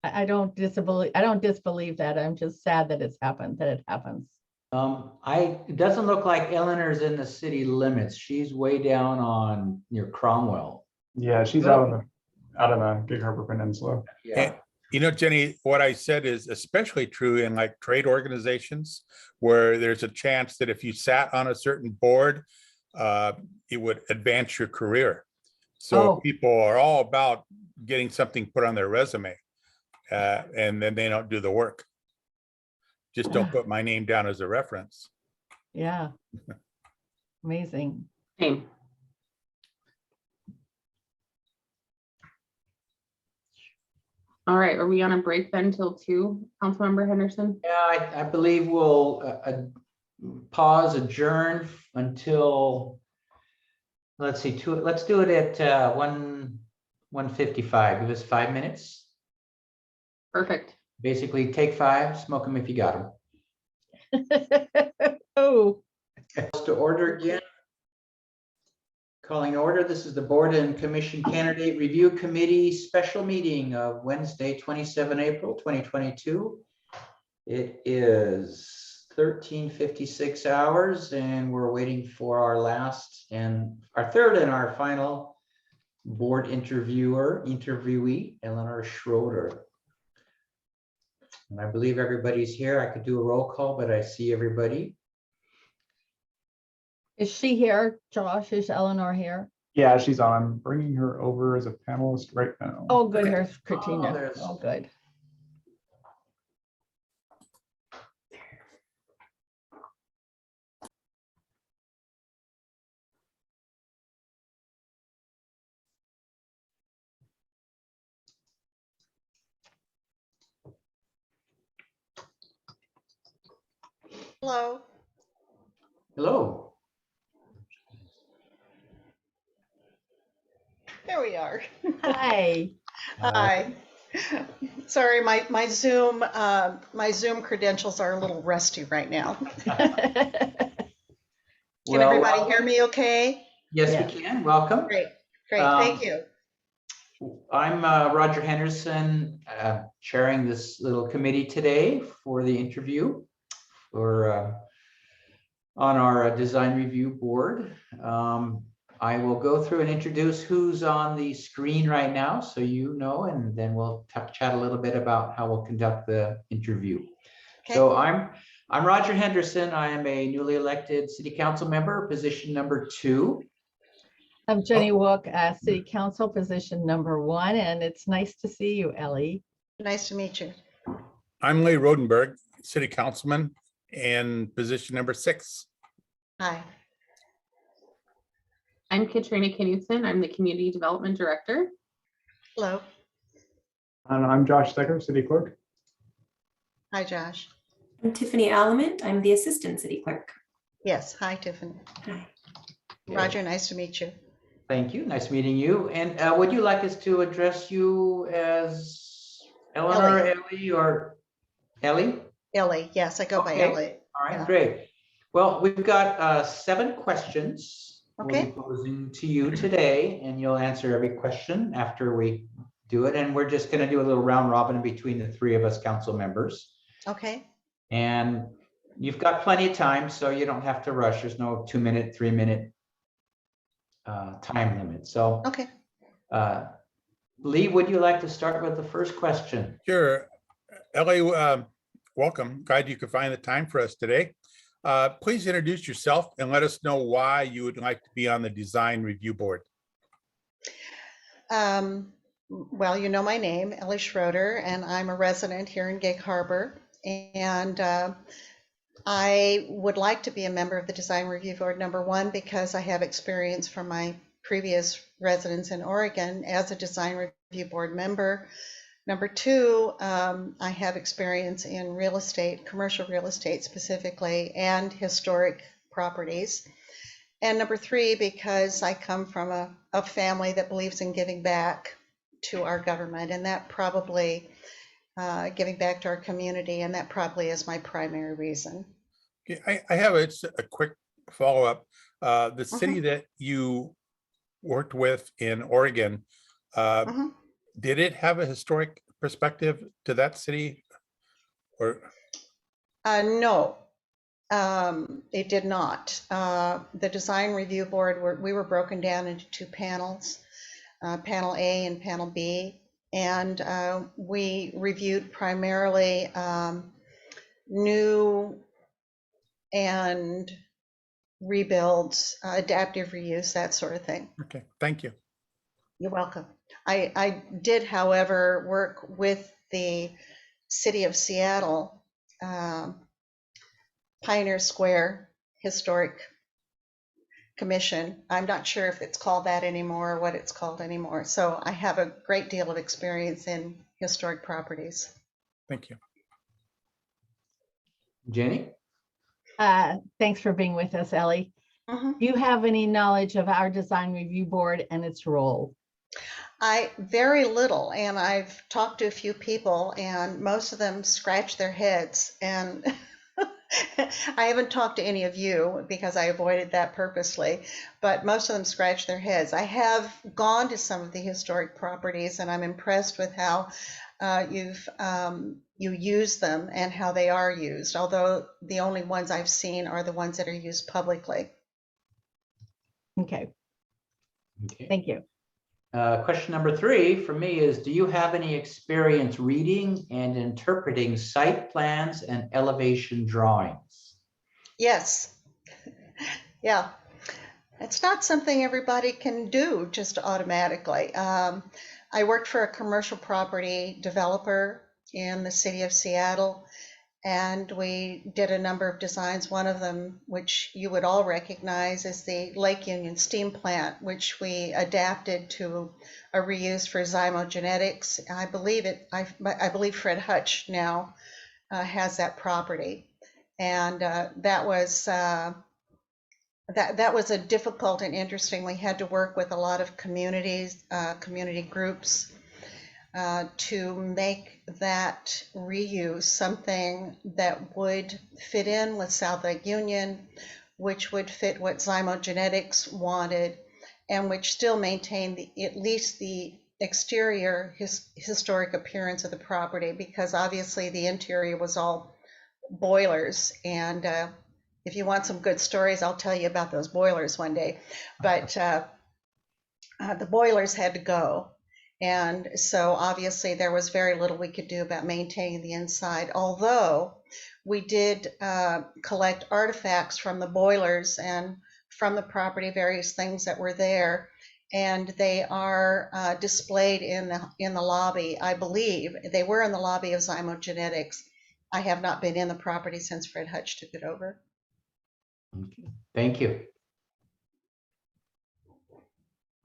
I don't disbelieve that. I'm just sad that it's happened, that it happens. It doesn't look like Eleanor's in the city limits. She's way down on near Cromwell. Yeah, she's out on the Gig Harbor Peninsula. Yeah. Jenny, what I said is especially true in like trade organizations where there's a chance that if you sat on a certain board, it would advance your career. So Oh. people are all about getting something put on their resume, and then they don't do the work. Just don't put my name down as a reference. Yeah. Amazing. Same. All right, are we on a break then till 2, Councilmember Henderson? Yeah, I believe we'll pause, adjourn until, let's see, let's do it at 1:55. Give us 5 minutes. Perfect. Basically, take 5, smoke them if you got them. Oh, To order again. Calling order, this is the Board and Commission Candidate Review Committee special meeting of Wednesday, 27 April 2022. It is 13:56 hours and we're waiting for our third and our final board interviewee, Eleanor Schroeder. And I believe everybody's here. I could do a roll call, but I see everybody. is she here? Josh, is Eleanor here? Yeah, she's on. I'm bringing her over as a panelist right now. Oh, good. Okay. Here's Katrina. there's- Oh, good. Hello. Hello. There we are. Hi. Hi. Sorry, my Zoom credentials are a little rusty right now. Can Well, everybody hear me okay? Yes, Yeah. we can. Welcome. Great, Um, thank you. I'm Roger Henderson, chairing this little committee today for the interview on our design review board. I will go through and introduce who's on the screen right now, so you know, and then we'll chat a little bit about how we'll conduct the interview. Okay. So I'm Roger Henderson. I am a newly elected city council member, position number 2. I'm Jenny Wook, City Council, position number 1, and it's nice to see you, Ellie. Nice to meet you. I'm Lee Rodenberg, city councilman, and position number 6. Hi. I'm Katrina Knutson. I'm the Community Development Director. Hello. And I'm Josh Stecker, city clerk. Hi, Josh. I'm Tiffany Alamant. I'm the Assistant City Clerk. Yes, hi, Tiffany. Hi. Roger, nice to meet you. Thank you. Nice meeting you. And would you like us to address you as Eleanor, Ellie, or Ellie? Ellie, yes, I go by Okay. Ellie. All right, Yeah. great. Well, we've got 7 questions we'll be Okay. posing to you today, and you'll answer every question after we do it. And we're just going to do a little round robin between the three of us council members. Okay, And you've got plenty of time, so you don't have to rush. There's no 2-minute, 3-minute time limit. So, okay. Lee, would you like to start with the first question? Sure. Ellie, welcome. Glad you could find the time for us today. Please introduce yourself and let us know why you would like to be on the design review board. Well, you know my name, Ellie Schroeder, and I'm a resident here in Gig Harbor. And I would like to be a member of the Design Review Board, number one, because I have experience from my previous residence in Oregon as a Design Review Board member. Number two, I have experience in real estate, commercial real estate specifically, and historic properties. And number three, because I come from a family that believes in giving back to our government, and that probably giving back to our community, and that probably is my primary reason. Okay, I have a quick follow-up. The city that you worked with in Oregon, did it have a historic perspective to that city? Or No, it did not. The Design Review Board, we were broken down into two panels, Panel A and Panel B, and we reviewed primarily new and rebuilds, adaptive reuse, that sort of thing. okay, thank you. You're welcome. I did, however, work with the City of Seattle Pioneer Square Historic Commission. I'm not sure if it's called that anymore or what it's called anymore. So I have a great deal of experience in historic properties. Thank you. Jenny? Thanks for being with us, Ellie. Mhm. Do you have any knowledge of our Design Review Board and its role? Very little, and I've talked to a few people, and most of them scratch their heads. And I haven't talked to any of you because I avoided that purposely, but most of them scratch their heads. I have gone to some of the historic properties, and I'm impressed with how you use them and how they are used, although the only ones I've seen are the ones that are used publicly. Okay, Okay. thank you. Question number 3 for me is, do you have any experience reading and interpreting site plans and elevation drawings? Yes. Yeah. It's not something everybody can do just automatically. I worked for a commercial property developer in the city of Seattle, and we did a number of designs. One of them, which you would all recognize, is the Lake Union Steam Plant, which we adapted to a reuse for zymogenetics. I believe Fred Hutch now has that property, and that was a difficult and interesting. We had to work with a lot of communities, community groups, to make that reuse something that would fit in with South Lake Union, which would fit what zymogenetics wanted, and which still maintained at least the exterior historic appearance of the property, because obviously the interior was all boilers. And if you want some good stories, I'll tell you about those boilers one day. But the boilers had to go. And so obviously there was very little we could do about maintaining the inside, although we did collect artifacts from the boilers and from the property, various things that were there, and they are displayed in the lobby. I believe they were in the lobby of zymogenetics. I have not been in the property since Fred Hutch took it over. Okay. Thank you.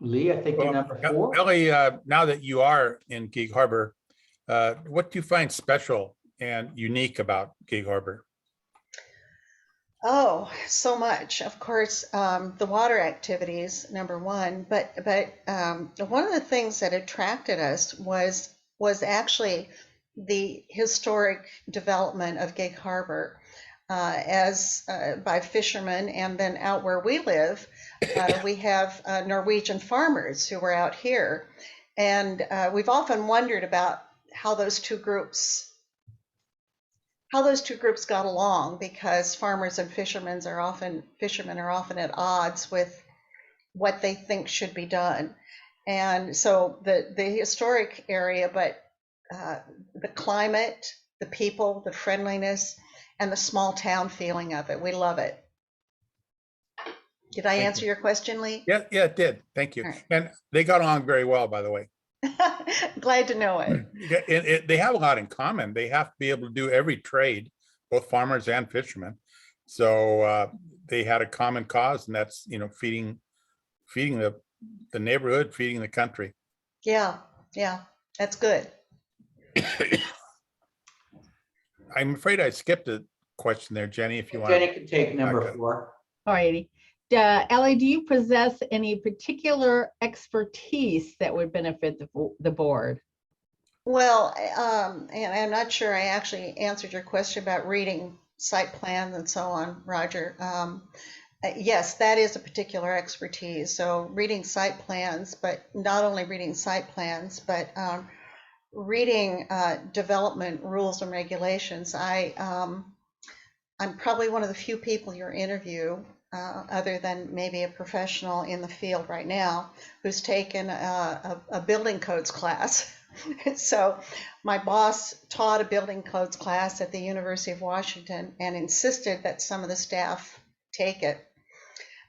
Lee, I think you're number 4. Ellie, now that you are in Gig Harbor, what do you find special and unique about Gig Harbor? Oh, so much. Of course, the water activities, number one, but one of the things that attracted us was actually the historic development of Gig Harbor, as by fishermen, and then out where we live, we have Norwegian farmers who were out here, And we've often wondered about how those two groups got along, because farmers and fishermen are often at odds with what they think should be done. And so the historic area, but the climate, the people, the friendliness, and the small town feeling of it, we love it. Did I Thank answer you. your question, Lee? Yeah, it did. Thank you. All right. And they got along very well, by the way. Glad to know it. They have a lot in common. They have to be able to do every trade, both farmers and fishermen. So they had a common cause, and that's, feeding the neighborhood, feeding the country. Yeah, that's good. I'm afraid I skipped a question there, Jenny, if you want. Jenny can take number Okay. 4. All righty. Ellie, do you possess any particular expertise that would benefit the board? Well, and I'm not sure I actually answered your question about reading site plans and so on, Roger. Yes, that is a particular expertise. So reading site plans, but not only reading site plans, but reading development rules and regulations. I'm probably one of the few people you interview, other than maybe a professional in the field right now, who's taken a building codes class. So my boss taught a building codes class at the University of Washington and insisted that some of the staff take it.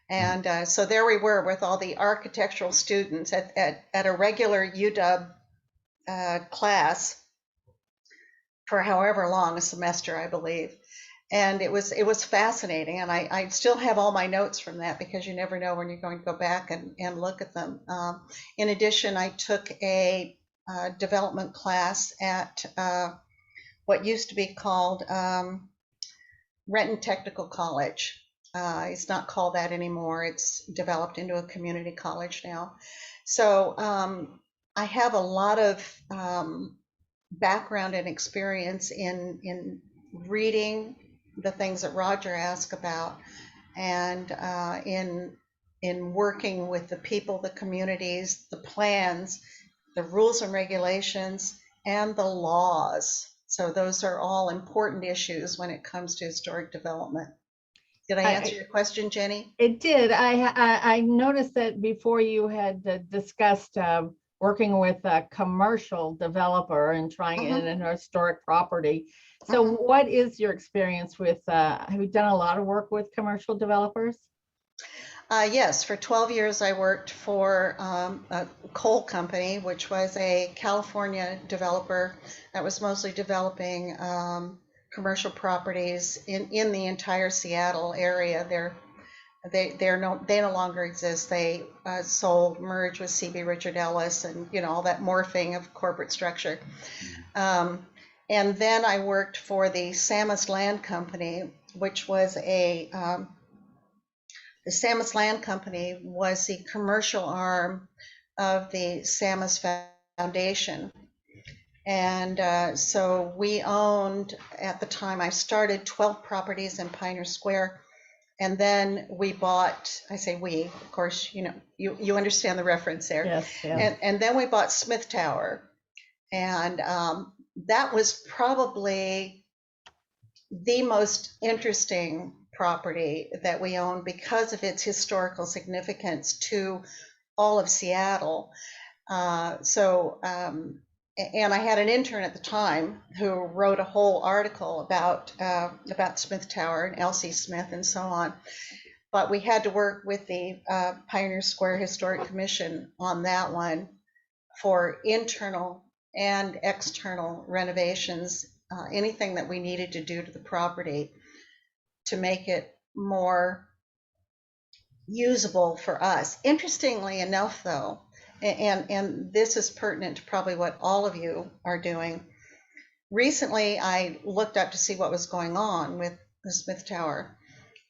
And so there we were with all the architectural students at a regular UW class for however long, a semester, I believe. And it was fascinating. And I still have all my notes from that, because you never know when you're going to go back and look at them. In addition, I took a development class at what used to be called Renton Technical College. It's not called that anymore. It's developed into a community college now. So I have a lot of background and experience in reading the things that Roger asked about, and in working with the people, the communities, the plans, the rules and regulations, and the laws. So those are all important issues when it comes to historic development. Did I answer your question, Jenny? It did. I noticed that before you had discussed working with a commercial developer and trying in an historic property. So what is your experience with, have you done a lot of work with commercial developers? Yes, for 12 years I worked for a coal company, which was a California developer that was mostly developing commercial properties in the entire Seattle area. They no longer exist. They merged with CB Richard Ellis, and all that morphing of corporate structure. And then I worked for the Samus Land Company, which was the Samus Land Company was the commercial arm of the Samus Foundation. And so we owned, at the time I started, 12 properties in Pioneer Square. And then we bought, I say we, of course, you understand the reference there. Yes, yeah. And then we bought Smith Tower. And that was probably the most interesting property that we own because of its historical significance to all of Seattle. And I had an intern at the time who wrote a whole article about Smith Tower and Elsie Smith and so on. But we had to work with the Pioneer Square Historic Commission on that one for internal and external renovations, anything that we needed to do to the property to make it more usable for us. Interestingly enough, though, and this is pertinent to probably what all of you are doing. Recently, I looked up to see what was going on with the Smith Tower,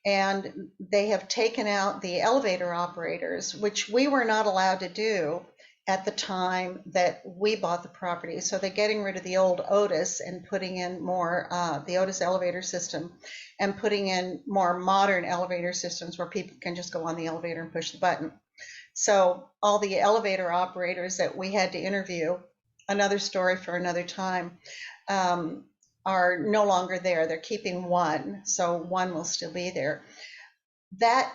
and they have taken out the elevator operators, which we were not allowed to do at the time that we bought the property. So they're getting rid of the old Otis and putting in more, the Otis elevator system, and putting in more modern elevator systems where people can just go on the elevator and push the button. So all the elevator operators that we had to interview, another story for another time, are no longer there. They're keeping one, so one will still be there. That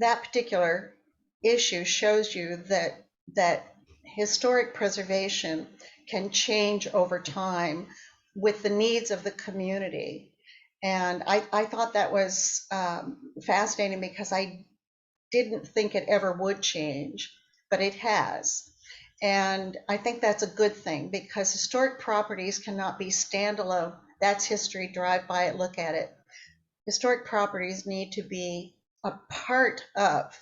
particular issue shows you that historic preservation can change over time with the needs of the community. And I thought that was fascinating because I didn't think it ever would change, but it has. And I think that's a good thing because historic properties cannot be standalone. That's history, drive by it, look at it. Historic properties need to be a part of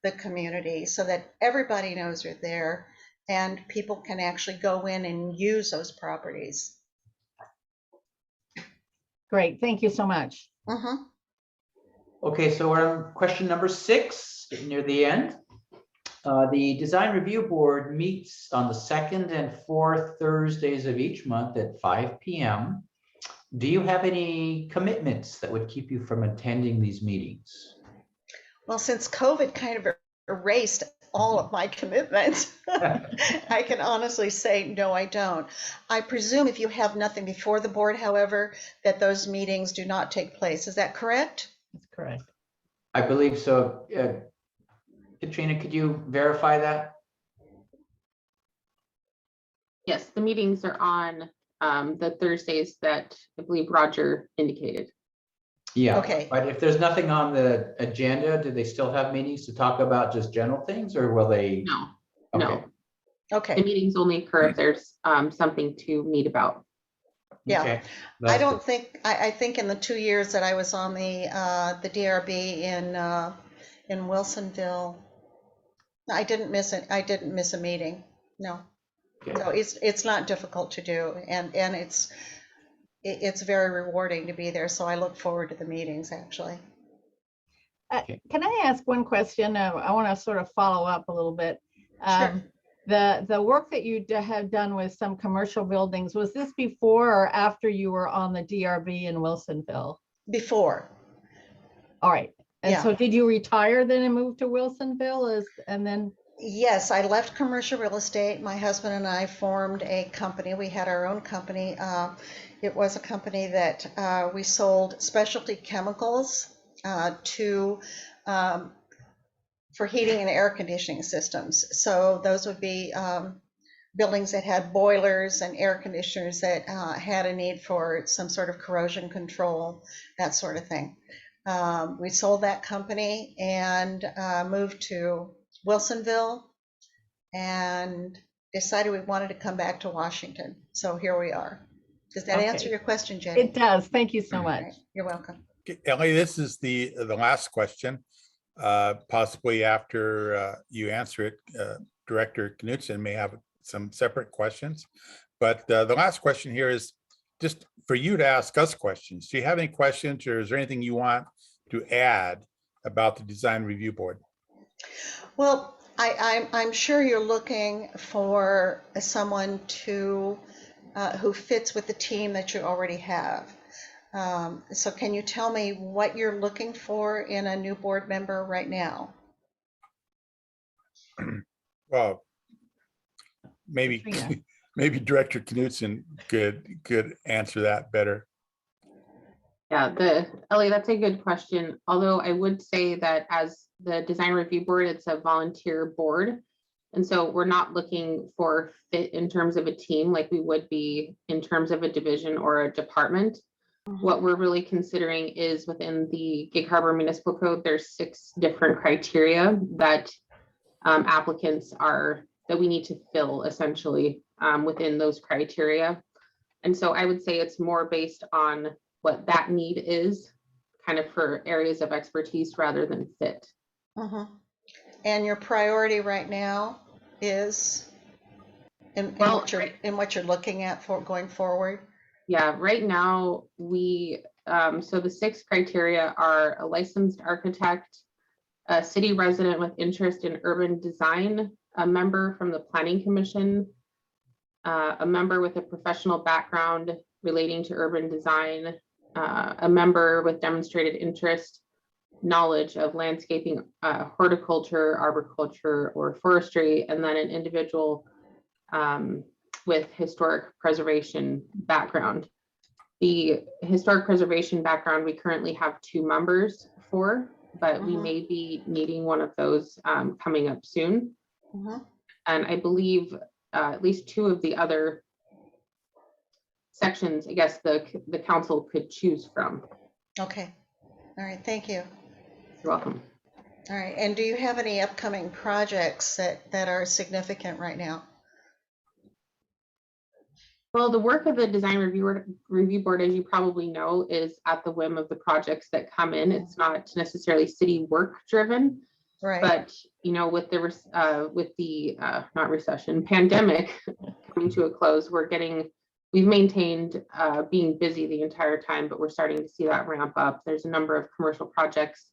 the community so that everybody knows they're there and people can actually go in and use those properties. Great, thank you so much. Okay, so we're on question number 6, getting near the end. The Design Review Board meets on the 2nd and 4th Thursdays of each month at 5 p.m. Do you have any commitments that would keep you from attending these meetings? Well, since COVID kind of erased all of my commitments, I can honestly say, no, I don't. I presume if you have nothing before the board, however, that those meetings do not take place. Is that correct? That's correct. I believe so. Katrina, could you verify that? Yes, the meetings are on the Thursdays that I believe Roger indicated. Yeah. Okay. But if there's nothing on the agenda, do they still have meetings to talk about just general things, or will they? No, Okay. no. Okay. The meetings only occur if there's something to meet about. Yeah. Okay. I That's don't good. think, I think in the 2 years that I was on the DRB in Wilsonville, I didn't miss it. I didn't miss a meeting. No. Okay. So it's not difficult to do, and it's very rewarding to be there. So I look forward to the meetings, actually. Okay. Can I ask one question? I want to sort of follow up a little bit. Sure. The work that you have done with some commercial buildings, was this before or after you were on the DRB in Wilsonville? Before. All right. And Yeah. so did you retire then and move to Wilsonville and then? Yes, I left commercial real estate. My husband and I formed a company. We had our own company. It was a company that we sold specialty chemicals to for heating and air conditioning systems. So those would be buildings that had boilers and air conditioners that had a need for some sort of corrosion control, that sort of thing. We sold that company and moved to Wilsonville and decided we wanted to come back to Washington. So here we are. Does that Okay. answer your question, Jenny? It does. Thank you so All much. right, you're welcome. Okay, Ellie, this is the last question. Possibly after you answer it, Director Knutson may have some separate questions. But the last question here is just for you to ask us questions. Do you have any questions, or is there anything you want to add about the Design Review Board? Well, I'm sure you're looking for someone to who fits with the team that you already have. So can you tell me what you're looking for in a new board member right now? Well, maybe Katrina. maybe Director Knutson could answer that better. Yeah, Ellie, that's a good question. Although I would say that as the Design Review Board, it's a volunteer board. And so we're not looking for fit in terms of a team like we would be in terms of a division or a department. What we're really considering is within the Gig Harbor Municipal Code, there's 6 different criteria that applicants that we need to fill essentially within those criteria. And so I would say it's more based on what that need is, kind of for areas of expertise rather than fit. And your priority right now is in what you're looking at for going forward? Yeah, right now so the 6 criteria are a licensed architect, a city resident with interest in urban design, a member from the Planning Commission, a member with a professional background relating to urban design, a member with demonstrated interest knowledge of landscaping, horticulture, arboriculture, or forestry, and then an individual with historic preservation background. The historic preservation background, we currently have 2 members for, but we may be needing one of those coming up soon. And I believe at least 2 of the other sections, I guess the council could choose from. Okay. All right. Thank you. You're welcome. All right. And do you have any upcoming projects that are significant right now? Well, the work of the design review board, as you probably know, is at the whim of the projects that come in. It's not necessarily city work driven, Right. but you know, with the not recession, pandemic coming to a close, we've maintained being busy the entire time, but we're starting to see that ramp up. There's a number of commercial projects,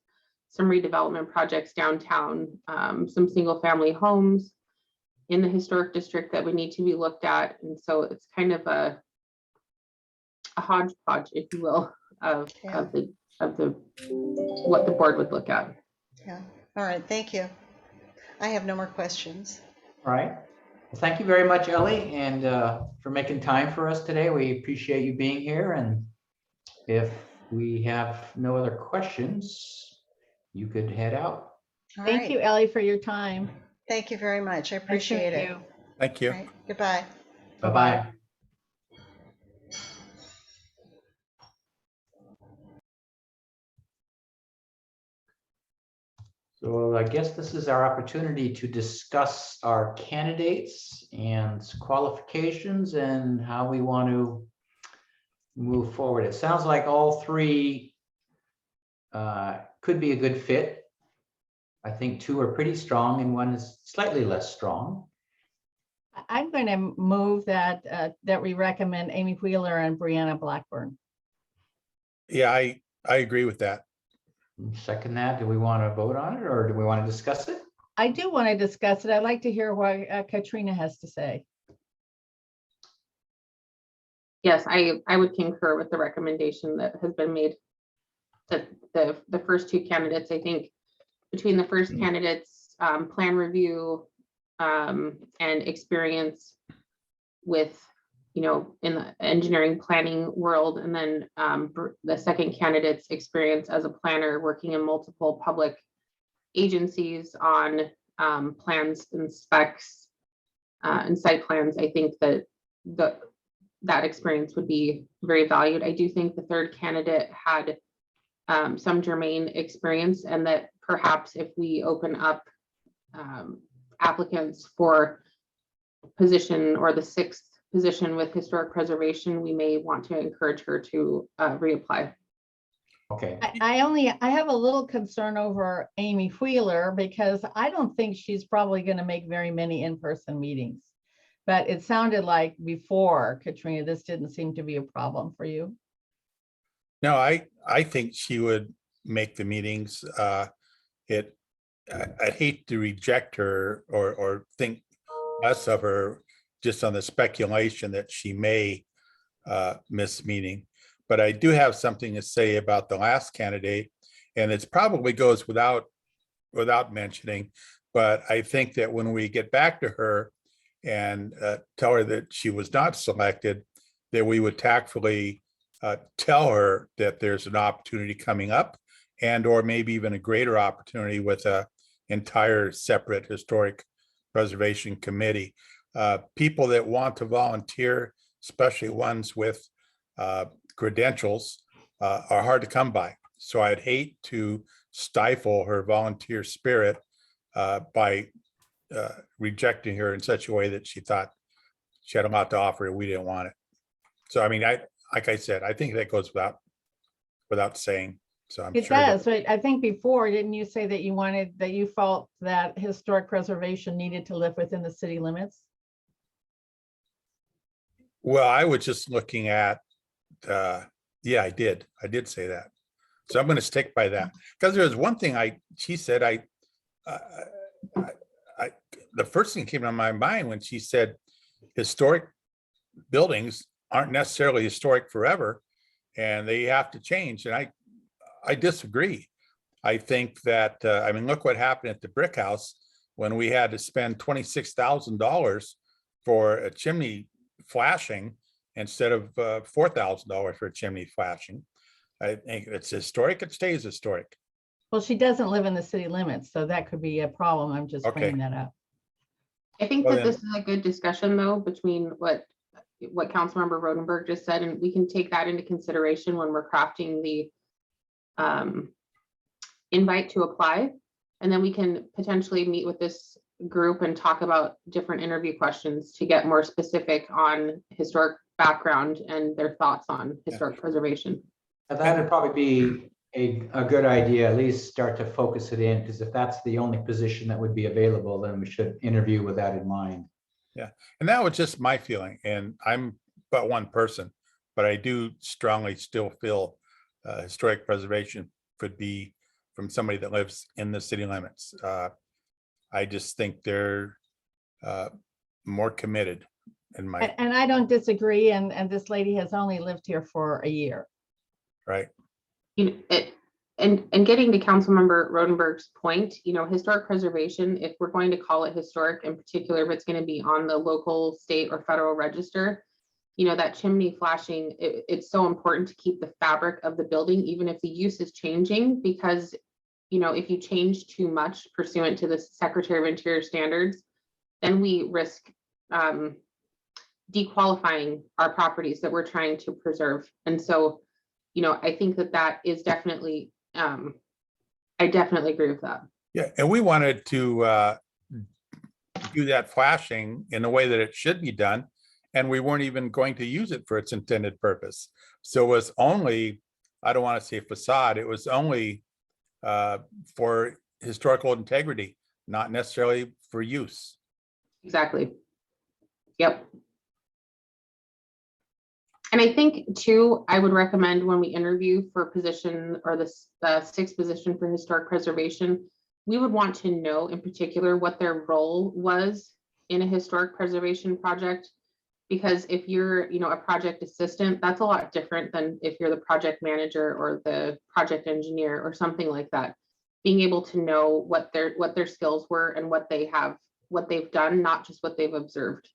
some redevelopment projects downtown, some single family homes in the historic district that would need to be looked at. And so it's kind of a hodgepodge, if you will, of the what the board would look at. Yeah. All right. Thank you. I have no more questions. All right. Well, thank you very much, Ellie, and for making time for us today. We appreciate you being here. And if we have no other questions, you could head out. All Thank right. you, Ellie, for your time. Thank you very much. I appreciate it. Thank you. All right. Goodbye. Bye-bye. So I guess this is our opportunity to discuss our candidates and qualifications and how we want to move forward. It sounds like all 3 could be a good fit. I think 2 are pretty strong and 1 is slightly less strong. I'm going to move that we recommend Amy Wheeler and Brianna Blackburn. Yeah, I agree with that. Second that, do we want to vote on it or do we want to discuss it? I do want to discuss it. I'd like to hear what Katrina has to say. Yes, I would concur with the recommendation that has been made. That the first 2 candidates, I think between the first candidates, plan review and experience with, you know, in the engineering planning world, and then the second candidate's experience as a planner working in multiple public agencies on plans and specs and site plans. I think that that experience would be very valued. I do think the third candidate had some germane experience, and that perhaps if we open up applicants for position or the 6th position with historic preservation, we may want to encourage her to reapply. Okay. I have a little concern over Amy Wheeler because I don't think she's probably going to make very many in-person meetings. But it sounded like before, Katrina, this didn't seem to be a problem for you. No, I think she would make the meetings. I'd hate to reject her or think less of her just on the speculation that she may miss meeting. But I do have something to say about the last candidate, and it probably goes without mentioning, but I think that when we get back to her and tell her that she was not selected, that we would tactfully tell her that there's an opportunity coming up, and or maybe even a greater opportunity with a entire separate historic preservation committee. People that want to volunteer, especially ones with credentials, are hard to come by. So I'd hate to stifle her volunteer spirit by rejecting her in such a way that she thought she had a lot to offer and we didn't want it. So I mean, like I said, I think that goes without saying. So I'm It sure does. But I think before, didn't you say that you felt that historic preservation needed to live within the city limits? Well, I was just looking at, yeah, I did say that. So I'm going to stick by that, because there was one thing she said, the first thing came to my mind when she said historic buildings aren't necessarily historic forever and they have to change. And I disagree. I think that, I mean, look what happened at the brick house when we had to spend $26,000 for a chimney flashing instead of $4,000 for a chimney flashing. I think it's historic, it stays historic. Well, she doesn't live in the city limits, so that could be a problem. I'm just Okay. bringing that up. I think Well, that then- this is a good discussion though, between what Councilmember Rodenberg just said, and we can take that into consideration when we're crafting the invite to apply. And then we can potentially meet with this group and talk about different interview questions to get more specific on historic background and their thoughts on historic preservation. That'd probably be a good idea, at least start to focus it in, because if that's the only position that would be available, then we should interview with that in mind. Yeah, and that was just my feeling, and I'm but one person, but I do strongly still feel historic preservation could be from somebody that lives in the city limits. I just think they're more committed in my, And I don't disagree. And this lady has only lived here for a year. right? And getting to Councilmember Rodenberg's point, historic preservation, if we're going to call it historic, in particular, if it's going to be on the local, state, or federal register, that chimney flashing, it's so important to keep the fabric of the building, even if the use is changing, because if you change too much pursuant to the Secretary of Interior standards, then we risk dequalifying our properties that we're trying to preserve. And so, I think that is definitely, I definitely agree with that. Yeah, and we wanted to do that flashing in the way that it should be done, and we weren't even going to use it for its intended purpose. So it was only, I don't want to say facade, it was only for historical integrity, not necessarily for use. Exactly. Yep. And I think too, I would recommend when we interview for position or the sixth position for historic preservation, we would want to know in particular what their role was in a historic preservation project. Because if you're, a project assistant, that's a lot different than if you're the project manager or the project engineer or something like that. Being able to know what their skills were and what they've done, not just what they've observed.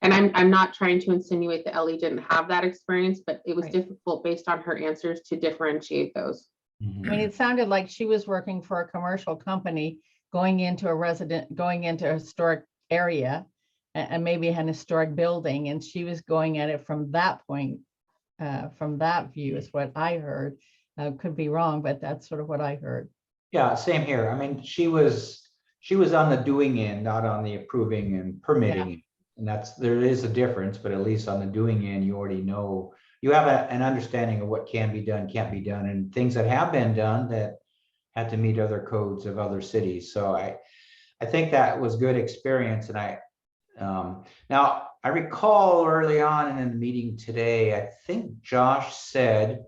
And I'm not trying to insinuate that Ellie didn't have that experience, but it was Right. difficult based on her answers to differentiate those. I mean, it sounded like she was working for a commercial company, going into a historic area and maybe an historic building. And she was going at it from that point, from that view is what I heard. Could be wrong, but that's sort of what I heard. Yeah, same here. I mean, she was on the doing end, not on the approving and permitting. And there is a difference, but at least on the doing end, you already know, you have an understanding of what can be done, can't be done, and things that have been done that had to meet other codes of other cities. So I think that was good experience. And now I recall early on in the meeting today, I think Josh said,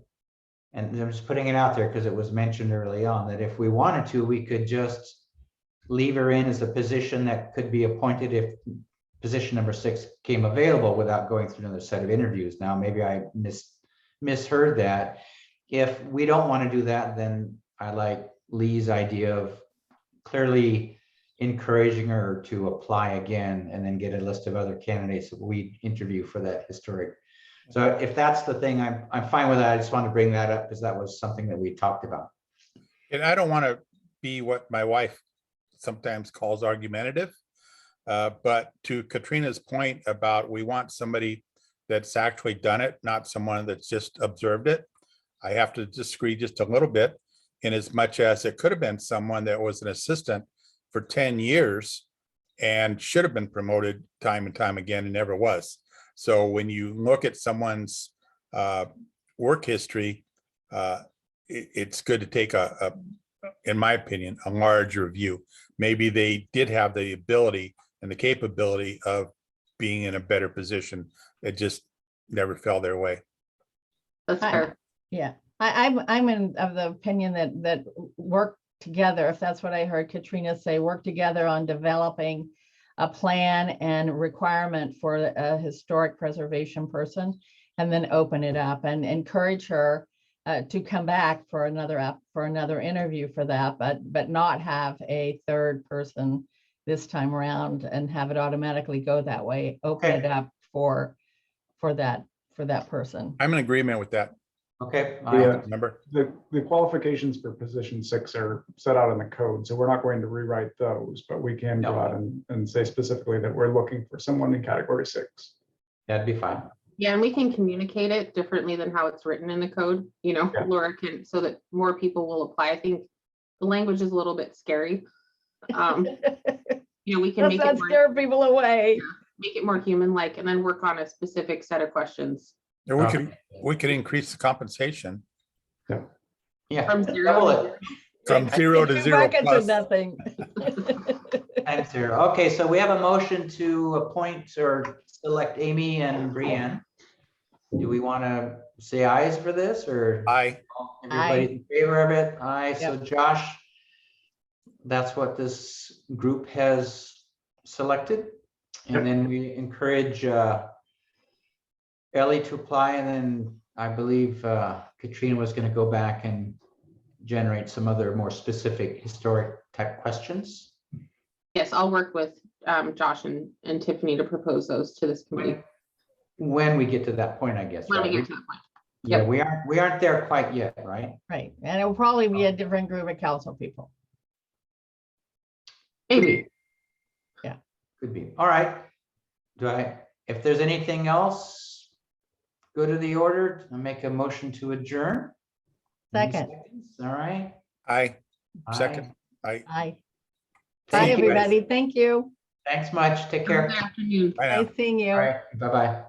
and I'm just putting it out there because it was mentioned early on, that if we wanted to, we could just leave her in as a position that could be appointed if position number 6 came available without going through another set of interviews. Now, maybe I misheard that. If we don't want to do that, then I like Lee's idea of clearly encouraging her to apply again and then get a list of other candidates that we interview for that historic. So if that's the thing, I'm fine with that. I just wanted to bring that up because that was something that we talked about. And I don't want to be what my wife sometimes calls argumentative. But to Katrina's point about we want somebody that's actually done it, not someone that's just observed it. I have to disagree just a little bit, in as much as it could have been someone that was an assistant for 10 years and should have been promoted time and time again and never was. So when you look at someone's work history, it's good to take in my opinion, a larger view. Maybe they did have the ability and the capability of being in a better position. It just never fell their way. That's fair. Yeah, I'm of the opinion that work together, if that's what I heard Katrina say, work together on developing a plan and requirement for a historic preservation person, and then open it up and encourage her to come back for another interview for that, but not have a third person this time around and have it automatically go that way. Open it up for that person. I'm in agreement with that. Okay. Yeah. Remember? The qualifications for position 6 are set out in the code, so we're not going to rewrite those, but we can go No. out and say specifically that we're looking for someone in category 6. That'd be fine. Yeah, and we can communicate it differently than how it's written in the code, Yeah. Laura can, so that more people will apply. I think the language is a little bit scary. We can Let's make not it more, scare people away. make it more human-like and then work on a specific set of questions. Or we could increase the compensation Yeah. From double 0 it. from 0 to Two 0 buckets or plus. nothing. Times 0. Okay, so we have a motion to appoint or select Amy and Brianne. Do we want to say ayes for this or? Aye. Everybody's in favor of it? Aye. So Yep. Josh, that's what this group has selected. Yep. And then we encourage Ellie to apply, and then I believe Katrina was going to go back and generate some other more specific historic type questions. Yes, I'll work with Josh and Tiffany to propose those to this committee When we get to that point, I guess. when we right? get to that point. Yeah, Yep. we aren't there quite yet, right? Right, and it will probably be a different group of council people. Maybe. Could be. All right. If there's anything else, go to the order. I'll make a motion to adjourn. Any Second. seconds? All right. Aye. Second. Aye. Aye. Bye, Thank you, guys. everybody. Thank you. Thanks much. Take care. Good afternoon. Bye now. Nice seeing you. All right. Bye-bye.